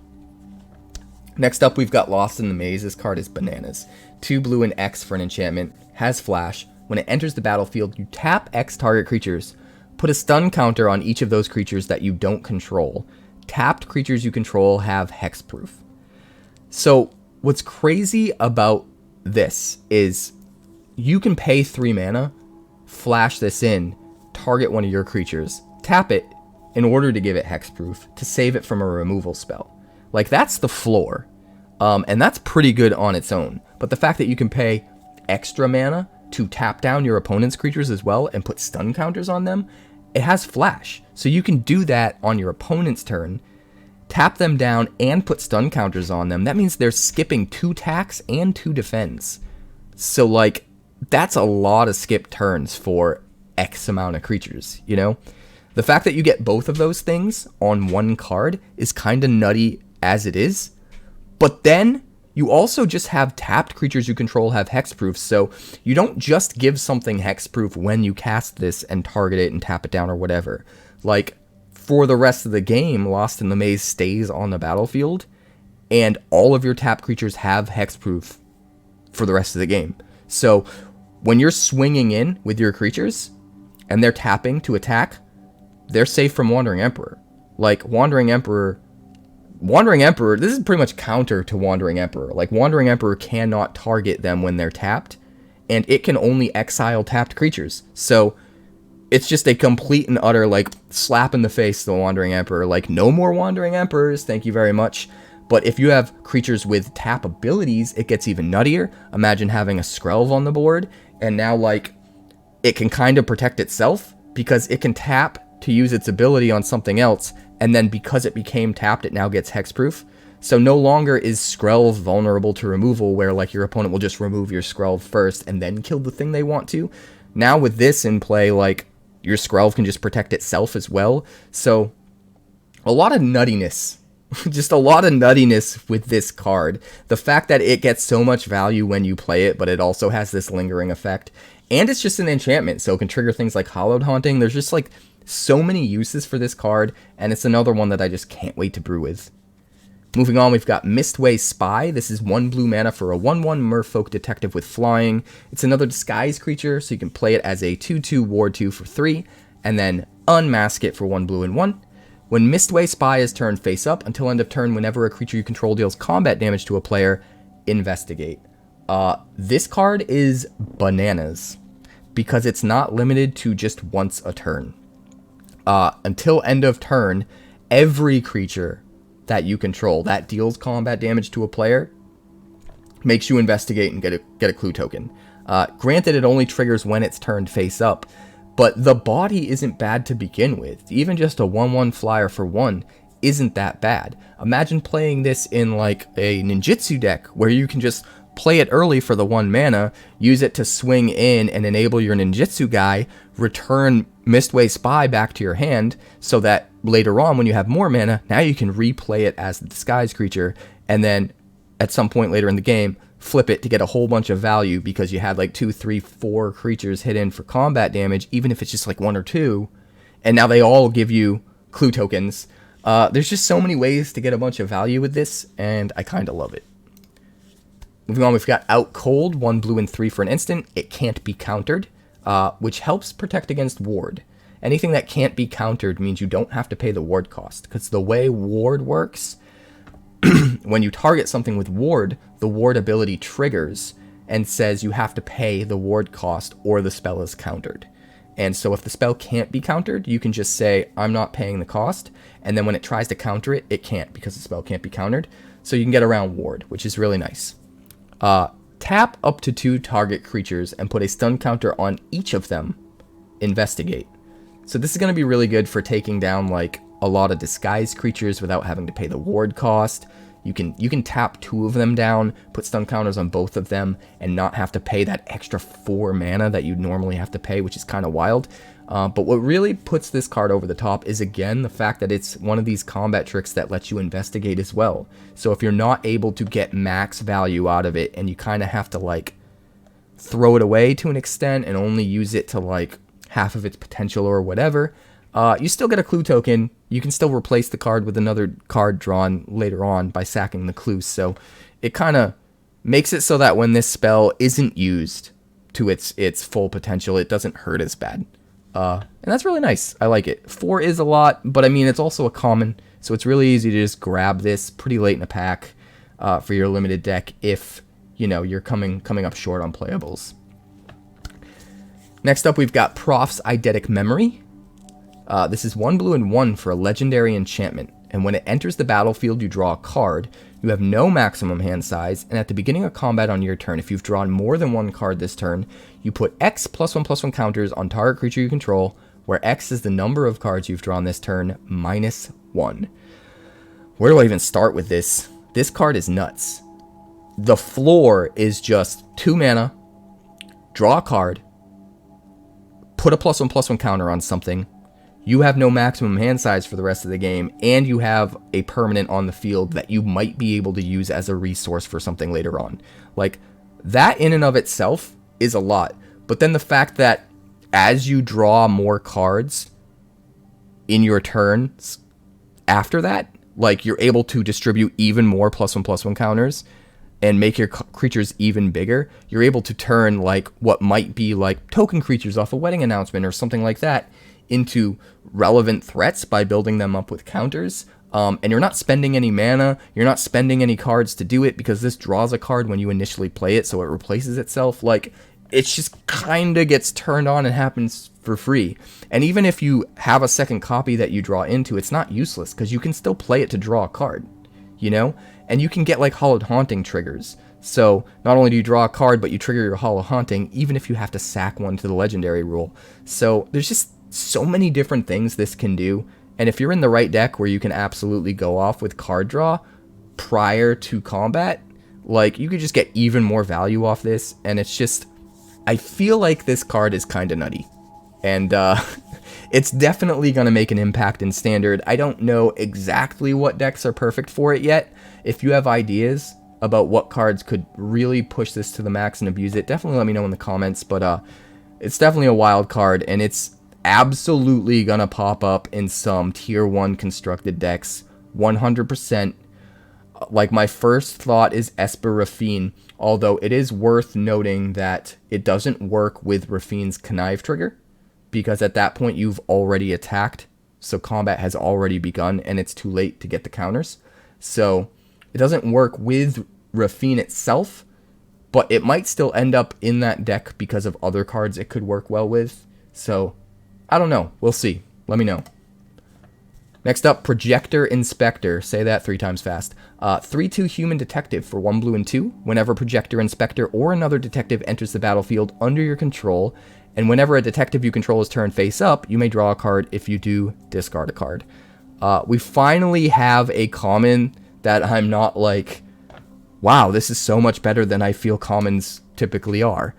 A: Next up, we've got Lost in the Maze. This card is bananas. 2 blue and X for an enchantment, has flash. When it enters the battlefield, you tap X target creatures. Put a stun counter on each of those creatures that you don't control. Tapped creatures you control have hexproof. So what's crazy about this is you can pay 3 mana, flash this in, target one of your creatures, tap it in order to give it hexproof to save it from a removal spell. Like, that's the floor. And that's pretty good on its own. But the fact that you can pay extra mana to tap down your opponent's creatures as well and put stun counters on them, it has flash. So you can do that on your opponent's turn, tap them down and put stun counters on them. That means they're skipping 2 attacks and 2 defense. So, like, that's a lot of skip turns for X amount of creatures, The fact that you get both of those things on one card is kind of nutty as it is. But then you also just have tapped creatures you control have hexproof, so you don't just give something hexproof when you cast this and target it and tap it down or whatever. Like, for the rest of the game, Lost in the Maze stays on the battlefield, and all of your tapped creatures have hexproof for the rest of the game. So when you're swinging in with your creatures, and they're tapping to attack, they're safe from Wandering Emperor. Like, Wandering Emperor, this is pretty much counter to Wandering Emperor. Like, Wandering Emperor cannot target them when they're tapped, and it can only exile tapped creatures. So it's just a complete and utter, like, slap in the face to the Wandering Emperor. Like, no more Wandering Emperors, thank you very much. But if you have creatures with tap abilities, it gets even nuttier. Imagine having a 𝑠krelv on the board, and now, like, it can kind of protect itself, because it can tap to use its ability on something else, and then because it became tapped, it now gets hexproof. So no longer is 𝑠krelv vulnerable to removal, where, like, your opponent will just remove your 𝑠krelv first and then kill the thing they want to. Now with this in play, like, your 𝑠krelv can just protect itself as well. So a lot of nuttiness. Just a lot of nuttiness with this card. The fact that it gets so much value when you play it, but it also has this lingering effect. And it's just an enchantment, so it can trigger things like Hallowed Haunting. There's just, like, so many uses for this card, and it's another one that I just can't wait to brew with. Moving on, we've got Mway Spy. This is 1 blue mana for a 1/1 merfolk detective with flying. It's another disguise creature, so you can play it as a 2/2 ward 2 for 3, and then unmask it for 1 blue and 1. When Mway Spy is turned face up, until end of turn, whenever a creature you control deals combat damage to a player, investigate. This card is bananas, because it's not limited to just once a turn. Until end of turn, every creature that you control that deals combat damage to a player makes you investigate and get a clue token. Granted, it only triggers when it's turned face up, but the body isn't bad to begin with. Even just a 1/1 flyer for 1 isn't that bad. Imagine playing this in, like, a ninjutsu deck where you can just play it early for the 1 mana, use it to swing in and enable your ninjutsu guy, return Mway Spy back to your hand, so that later on when you have more mana, now you can replay it as the disguise creature, and then at some point later in the game, flip it to get a whole bunch of value because you had like 2, 3, 4 creatures hit in for combat damage, even if it's just like 1 or 2, and now they all give you clue tokens. There's just so many ways to get a bunch of value with this, and I kind of love it. Moving on, we've got Out Cold, 1 blue and 3 for an instant. It can't be countered, which helps protect against ward. Anything that can't be countered means you don't have to pay the ward cost, because the way ward works, when you target something with ward, the ward ability triggers, and says you have to pay the ward cost or the spell is countered. And so if the spell can't be countered, you can just say, I'm not paying the cost. And then when it tries to counter it, it can't because the spell can't be countered. So you can get around ward, which is really nice. Tap up to 2 target creatures and put a stun counter on each of them. Investigate. So this is going to be really good for taking down like a lot of disguised creatures without having to pay the ward cost. You can tap 2 of them down, put stun counters on both of them, and not have to pay that extra 4 mana that you'd normally have to pay, which is kind of wild. But what really puts this card over the top is, again, the fact that it's one of these combat tricks that lets you investigate as well. So if you're not able to get max value out of it, and you kind of have to, like, throw it away to an extent and only use it to, like, half of its potential or whatever, you still get a clue token. You can still replace the card with another card drawn later on by sacking the clue. So it kind of makes it so that when this spell isn't used to its full potential, it doesn't hurt as bad. And that's really nice. I like it. 4 is a lot, but I mean, it's also a common, so it's really easy to just grab this pretty late in a pack for your limited deck if, you know, you're coming up short on playables. Next up, we've got Prof's Eidetic Memory. This is 1 blue and 1 for a legendary enchantment, and when it enters the battlefield, you draw a card. You have no maximum hand size, and at the beginning of combat on your turn, if you've drawn more than 1 card this turn, you put X +1/+1 counters on target creature you control, where X is the number of cards you've drawn this turn, -1. Where do I even start with this? This card is nuts. The floor is just 2 mana, draw a card, put a +1/+1 counter on something. You have no maximum hand size for the rest of the game, and you have a permanent on the field that you might be able to use as a resource for something later on. Like, that in and of itself is a lot. But then the fact that as you draw more cards in your turns after that, like, you're able to distribute even more +1/+1 counters and make your creatures even bigger. You're able to turn, like, what might be, like, token creatures off a wedding announcement or something like that into relevant threats by building them up with counters. And you're not spending any mana, you're not spending any cards to do it, because this draws a card when you initially play it, so it replaces itself. Like, it just kinda gets turned on and happens for free. And even if you have a second copy that you draw into, it's not useless, because you can still play it to draw a card, you know? And you can get, like, Hallowed Haunting triggers. So not only do you draw a card, but you trigger your Hallowed Haunting, even if you have to sack one to the legendary rule. So there's just so many different things this can do, and if you're in the right deck where you can absolutely go off with card draw prior to combat, like, you could just get even more value off this. And it's just, I feel like this card is kind of nutty, and it's definitely going to make an impact in Standard. I don't know exactly what decks are perfect for it yet. If you have ideas about what cards could really push this to the max and abuse it, definitely let me know in the comments. But it's definitely a wild card, and it's absolutely gonna pop up in some tier 1 constructed decks 100%. Like, my first thought is Esper Raffine, although it is worth noting that it doesn't work with Raffine's Connive trigger, because at that point you've already attacked, so combat has already begun and it's too late to get the counters. So it doesn't work with Raffine itself, but it might still end up in that deck because of other cards it could work well with. So I don't know. We'll see. Let me know. Next up, Projector Inspector. Say that 3 times fast. 3/2 Human Detective for 1 blue and 2. Whenever Projector Inspector or another detective enters the battlefield under your control, and whenever a detective you control is turned face up, you may draw a card. If you do, discard a card. We finally have a common that I'm not like, wow, this is so much better than I feel commons typically are.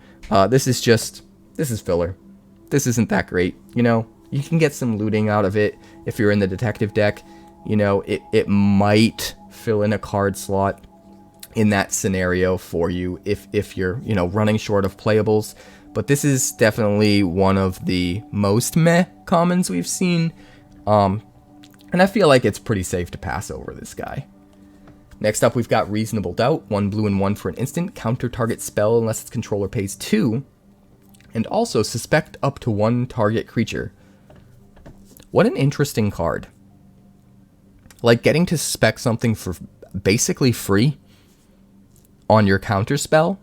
A: This is filler. This isn't that great, you know? You can get some looting out of it if you're in the detective deck. You know, it might fill in a card slot in that scenario for you if you're, you know, running short of playables. But this is definitely one of the most meh commons we've seen. And I feel like it's pretty safe to pass over this guy. Next up, we've got Reasonable Doubt. 1 blue and 1 for an instant. Counter target spell unless its controller pays 2. And also suspect up to 1 target creature. What an interesting card. Like, getting to suspect something for basically free on your counter spell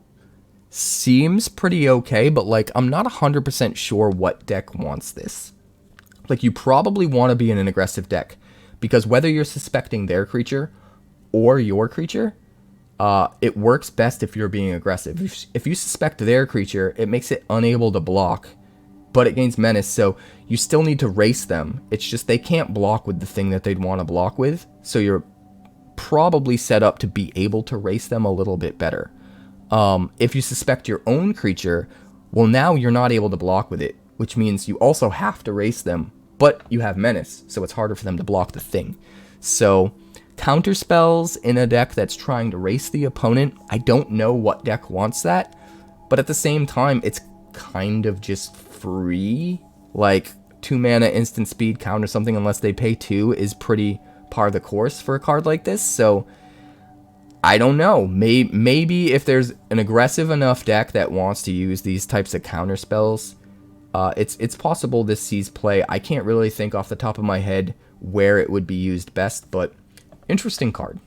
A: seems pretty okay, but like I'm not 100% sure what deck wants this. Like you probably want to be in an aggressive deck because whether you're suspecting their creature or your creature, it works best if you're being aggressive. If you suspect their creature, it makes it unable to block, but it gains menace, so you still need to race them. It's just they can't block with the thing that they'd want to block with, so you're probably set up to be able to race them a little bit better. If you suspect your own creature, well, now you're not able to block with it, which means you also have to race them, but you have menace, so it's harder for them to block the thing. So counter spells in a deck that's trying to race the opponent, I don't know what deck wants that, but at the same time, it's kind of just free. Like 2 mana instant speed counter something unless they pay 2 is pretty par the course for a card like this. So I don't know, maybe if there's an aggressive enough deck that wants to use these types of counter spells, it's possible this sees play. I can't really think off the top of my head where it would be used best, but interesting card.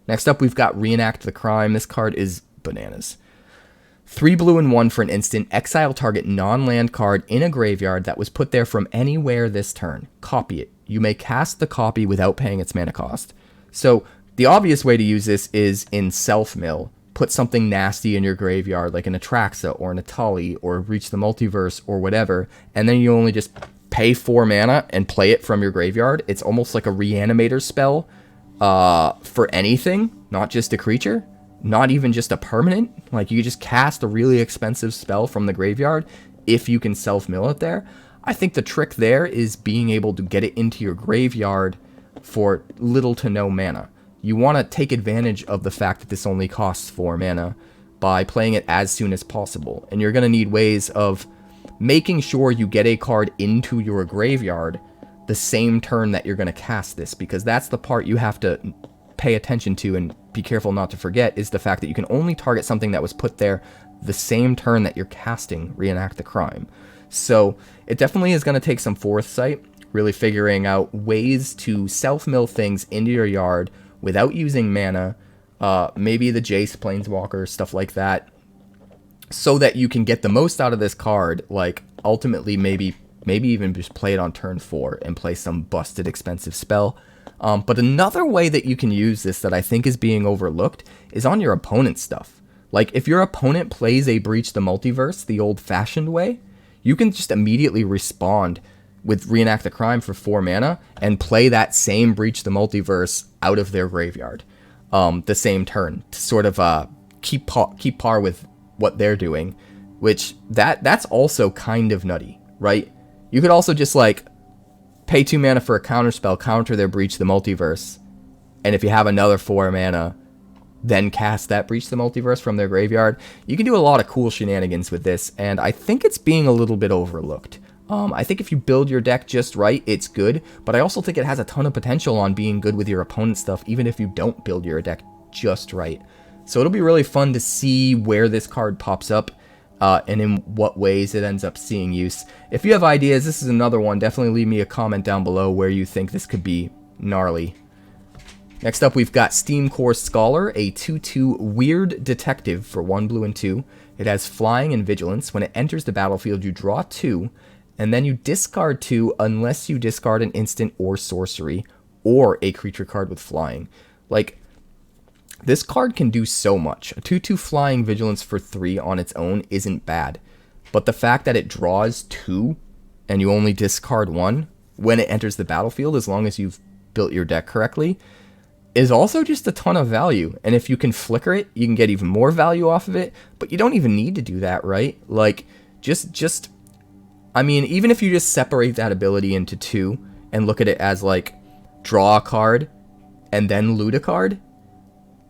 A: Next up, we've got Reenact the Crime. This card is bananas. 3 blue and 1 for an instant. Exile target non-land card in a graveyard that was put there from anywhere this turn. Copy it. You may cast the copy without paying its mana cost. So the obvious way to use this is in self-mill. Put something nasty in your graveyard, like an Atraxa or an Atali or Reach the Multiverse or whatever, and then you only just pay 4 mana and play it from your graveyard. It's almost like a reanimator spell for anything, not just a creature, not even just a permanent. Like you just cast a really expensive spell from the graveyard if you can self-mill it there. I think the trick there is being able to get it into your graveyard for little to no mana. You want to take advantage of the fact that this only costs 4 mana by playing it as soon as possible. And you're going to need ways of making sure you get a card into your graveyard the same turn that you're going to cast this, because that's the part you have to pay attention to and be careful not to forget, is the fact that you can only target something that was put there the same turn that you're casting Reenact the Crime. So it definitely is going to take some foresight, really figuring out ways to self-mill things into your yard without using mana, maybe the Jace Planeswalker, stuff like that, so that you can get the most out of this card. Like ultimately maybe even just play it on turn 4 and play some busted expensive spell. But another way that you can use this that I think is being overlooked is on your opponent's stuff. Like if your opponent plays a Breach the Multiverse the old-fashioned way, you can just immediately respond with Reenact the Crime for 4 mana and play that same Breach the Multiverse out of their graveyard the same turn to sort of keep par with what they're doing, which that's also kind of nutty, right? You could also just like pay 2 mana for a counterspell, counter their Breach the Multiverse, and if you have another 4 mana, then cast that Breach the Multiverse from their graveyard. You can do a lot of cool shenanigans with this, and I think it's being a little bit overlooked. I think if you build your deck just right, it's good, but I also think it has a ton of potential on being good with your opponent's stuff, even if you don't build your deck just right. So it'll be really fun to see where this card pops up, and in what ways it ends up seeing use. If you have ideas, this is another one. Definitely leave me a comment down below where you think this could be gnarly. Next up, we've got Steamcore Scholar, a 2/2 weird detective for 1 blue and 2. It has flying and vigilance. When it enters the battlefield, you draw 2, and then you discard 2 unless you discard an instant or sorcery or a creature card with flying. Like, this card can do so much. A 2/2 flying vigilance for 3 on its own isn't bad, but the fact that it draws 2 and you only discard 1 when it enters the battlefield, as long as you've built your deck correctly, is also just a ton of value. And if you can flicker it, you can get even more value off of it, but you don't even need to do that, right? Like, I mean, even if you just separate that ability into 2 and look at it as like draw a card and then loot a card,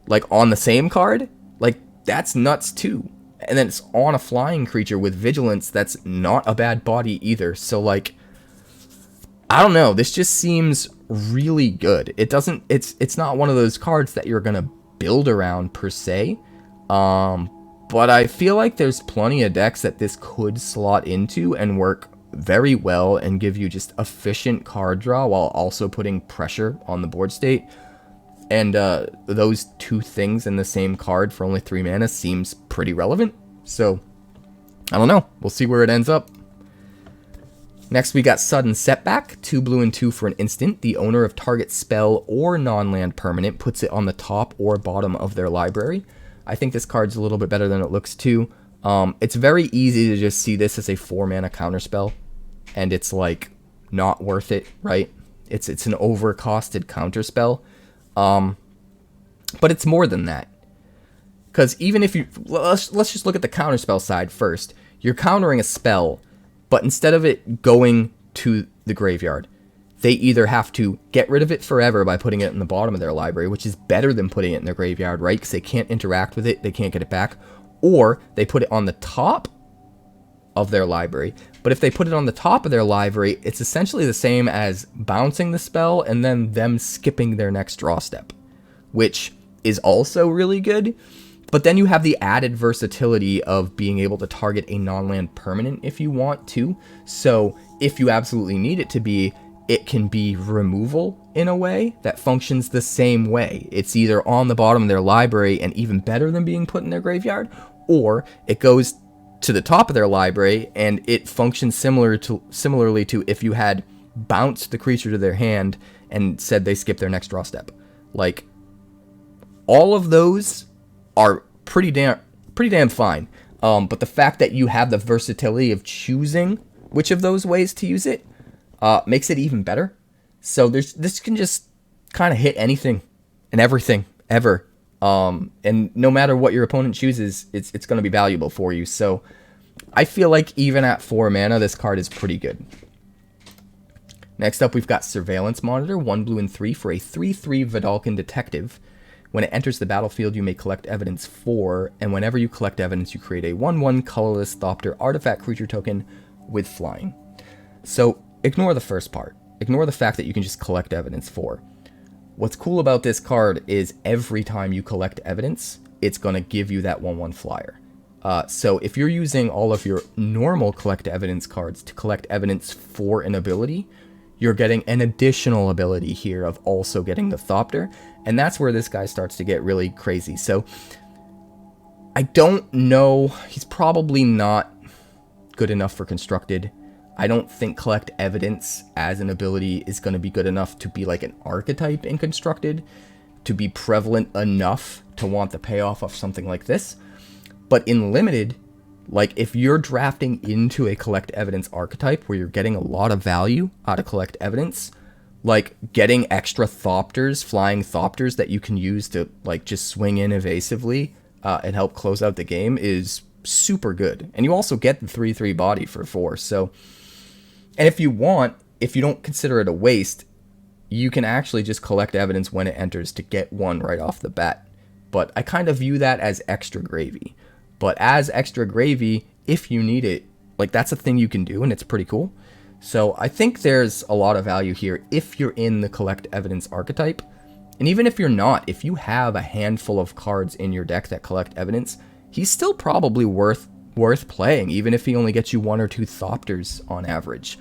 A: like on the same card, like that's nuts too. And then it's on a flying creature with vigilance, that's not a bad body either. So like, I don't know, this just seems really good. It's not one of those cards that you're gonna build around per se, but I feel like there's plenty of decks that this could slot into and work very well and give you just efficient card draw while also putting pressure on the board state. And those two things in the same card for only 3 mana seems pretty relevant. So, I don't know. We'll see where it ends up. Next, we got Sudden Setback. 2 blue and 2 for an instant. The owner of target spell or non-land permanent puts it on the top or bottom of their library. I think this card's a little bit better than it looks too. It's very easy to just see this as a 4 mana counterspell, and it's like not worth it, right? It's an overcosted counterspell, but it's more than that. Because even if you let's just look at the counterspell side first. You're countering a spell, but instead of it going to the graveyard, they either have to get rid of it forever by putting it in the bottom of their library, which is better than putting it in their graveyard, right? Because they can't interact with it, they can't get it back. Or they put it on the top of their library. But if they put it on the top of their library, it's essentially the same as bouncing the spell and then them skipping their next draw step, which is also really good. But then you have the added versatility of being able to target a non-land permanent if you want to. So if you absolutely need it to be, it can be removal in a way that functions the same way. It's either on the bottom of their library and even better than being put in their graveyard, or it goes to the top of their library and it functions similarly to if you had bounced the creature to their hand and said they skip their next draw step. Like, all of those are pretty damn fine. But the fact that you have the versatility of choosing which of those ways to use it makes it even better. So this can just kind of hit anything and everything ever. And no matter what your opponent chooses, it's going to be valuable for you. So I feel like even at 4 mana, this card is pretty good. Next up, we've got Surveillance Monitor. 1 blue and 3 for a 3/3 Vedalken Detective. When it enters the battlefield, you may collect evidence 4, and whenever you collect evidence, you create a 1/1 colorless Thopter artifact creature token with flying. So ignore the first part. Ignore the fact that you can just collect evidence 4. What's cool about this card is every time you collect evidence, it's going to give you that 1/1 flyer. So if you're using all of your normal collect evidence cards to collect evidence for an ability, you're getting an additional ability here of also getting the Thopter, and that's where this guy starts to get really crazy. So I don't know, he's probably not good enough for Constructed. I don't think Collect Evidence as an ability is going to be good enough to be like an archetype in Constructed, to be prevalent enough to want the payoff of something like this. But in Limited, like if you're drafting into a Collect Evidence archetype where you're getting a lot of value out of Collect Evidence, like getting extra Thopters, flying Thopters that you can use to like just swing in evasively and help close out the game is super good. And you also get the 3/3 body for 4. So, and if you want, if you don't consider it a waste, you can actually just collect evidence when it enters to get 1 right off the bat. But I kind of view that as extra gravy. But as extra gravy, if you need it, like that's a thing you can do and it's pretty cool. So I think there's a lot of value here if you're in the Collect Evidence archetype. And even if you're not, if you have a handful of cards in your deck that collect evidence, he's still probably worth playing, even if he only gets you 1 or 2 Thopters on average.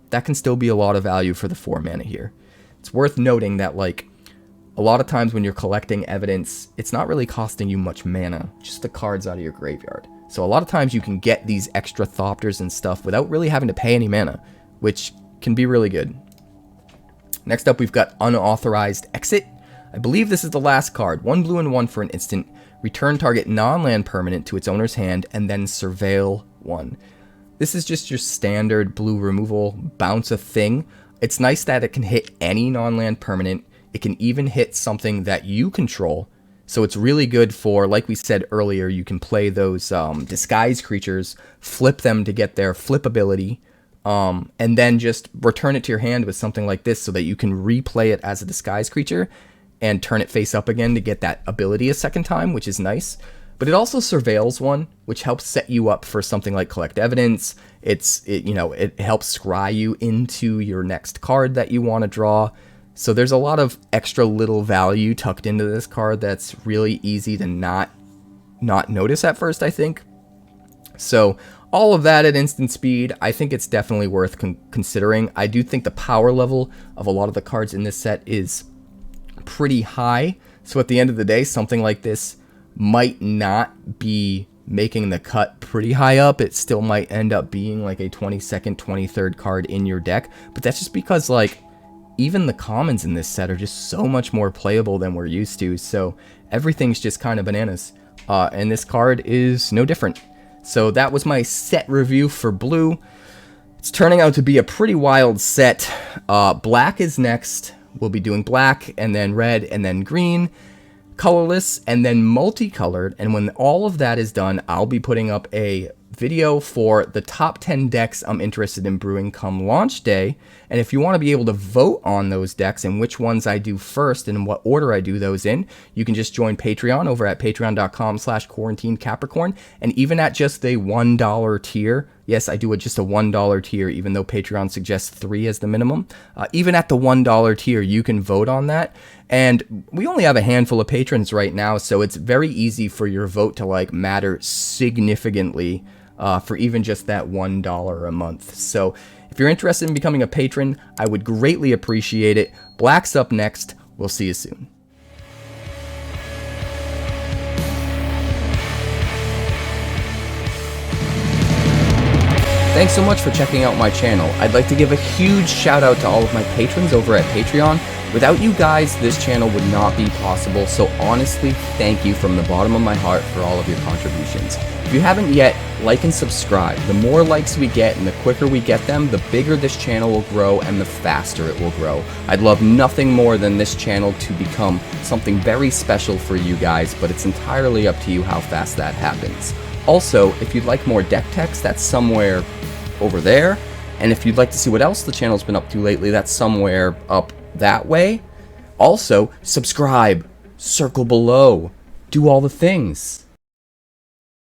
A: That can still be a lot of value for the 4 mana here. It's worth noting that like a lot of times when you're collecting evidence, it's not really costing you much mana, just the cards out of your graveyard. So a lot of times you can get these extra Thopters and stuff without really having to pay any mana, which can be really good. Next up, we've got Unauthorized Exit. I believe this is the last card. 1 blue and 1 for an instant. Return target non-land permanent to its owner's hand, and then surveil 1. This is just your standard blue removal bounce a thing. It's nice that it can hit any non-land permanent. It can even hit something that you control. So it's really good for, like we said earlier, you can play those disguise creatures, flip them to get their flip ability, and then just return it to your hand with something like this so that you can replay it as a disguise creature and turn it face up again to get that ability a second time, which is nice. But it also surveils 1, which helps set you up for something like Collect Evidence. It helps scry you into your next card that you want to draw. So there's a lot of extra little value tucked into this card that's really easy to not notice at first, I think. So all of that at instant speed, I think it's definitely worth considering. I do think the power level of a lot of the cards in this set is pretty high. So at the end of the day, something like this might not be making the cut pretty high up. It still might end up being like a 22nd, 23rd card in your deck. But that's just because, like, even the commons in this set are just so much more playable than we're used to. So everything's just kind of bananas. And this card is no different. So that was my set review for blue. It's turning out to be a pretty wild set. Black is next. We'll be doing black, and then red, and then green, colorless, and then multicolored. And when all of that is done, I'll be putting up a video for the top 10 decks I'm interested in brewing come launch day. And if you want to be able to vote on those decks and which ones I do first and in what order I do those in, you can just join Patreon over at patreon.com/quarantinecapricorn. And even at just the $1 tier, yes, I do just a $1 tier, even though Patreon suggests 3 as the minimum. Even at the $1 tier, you can vote on that. And we only have a handful of patrons right now, so it's very easy for your vote to like matter significantly for even just that $1 a month. So if you're interested in becoming a patron, I would greatly appreciate it. Black's up next. We'll see you soon. Thanks so much for checking out my channel. I'd like to give a huge shout out to all of my patrons over at Patreon. Without you guys, this channel would not be possible, so honestly, thank you from the bottom of my heart for all of your contributions. If you haven't yet, like and subscribe. The more likes we get and the quicker we get them, the bigger this channel will grow and the faster it will grow. I'd love nothing more than this channel to become something very special for you guys, but it's entirely up to you how fast that happens. Also, if you'd like more deck text, that's somewhere over there. And if you'd like to see what else the channel's been up to lately, that's somewhere up that way. Also, subscribe, circle below, do all the things.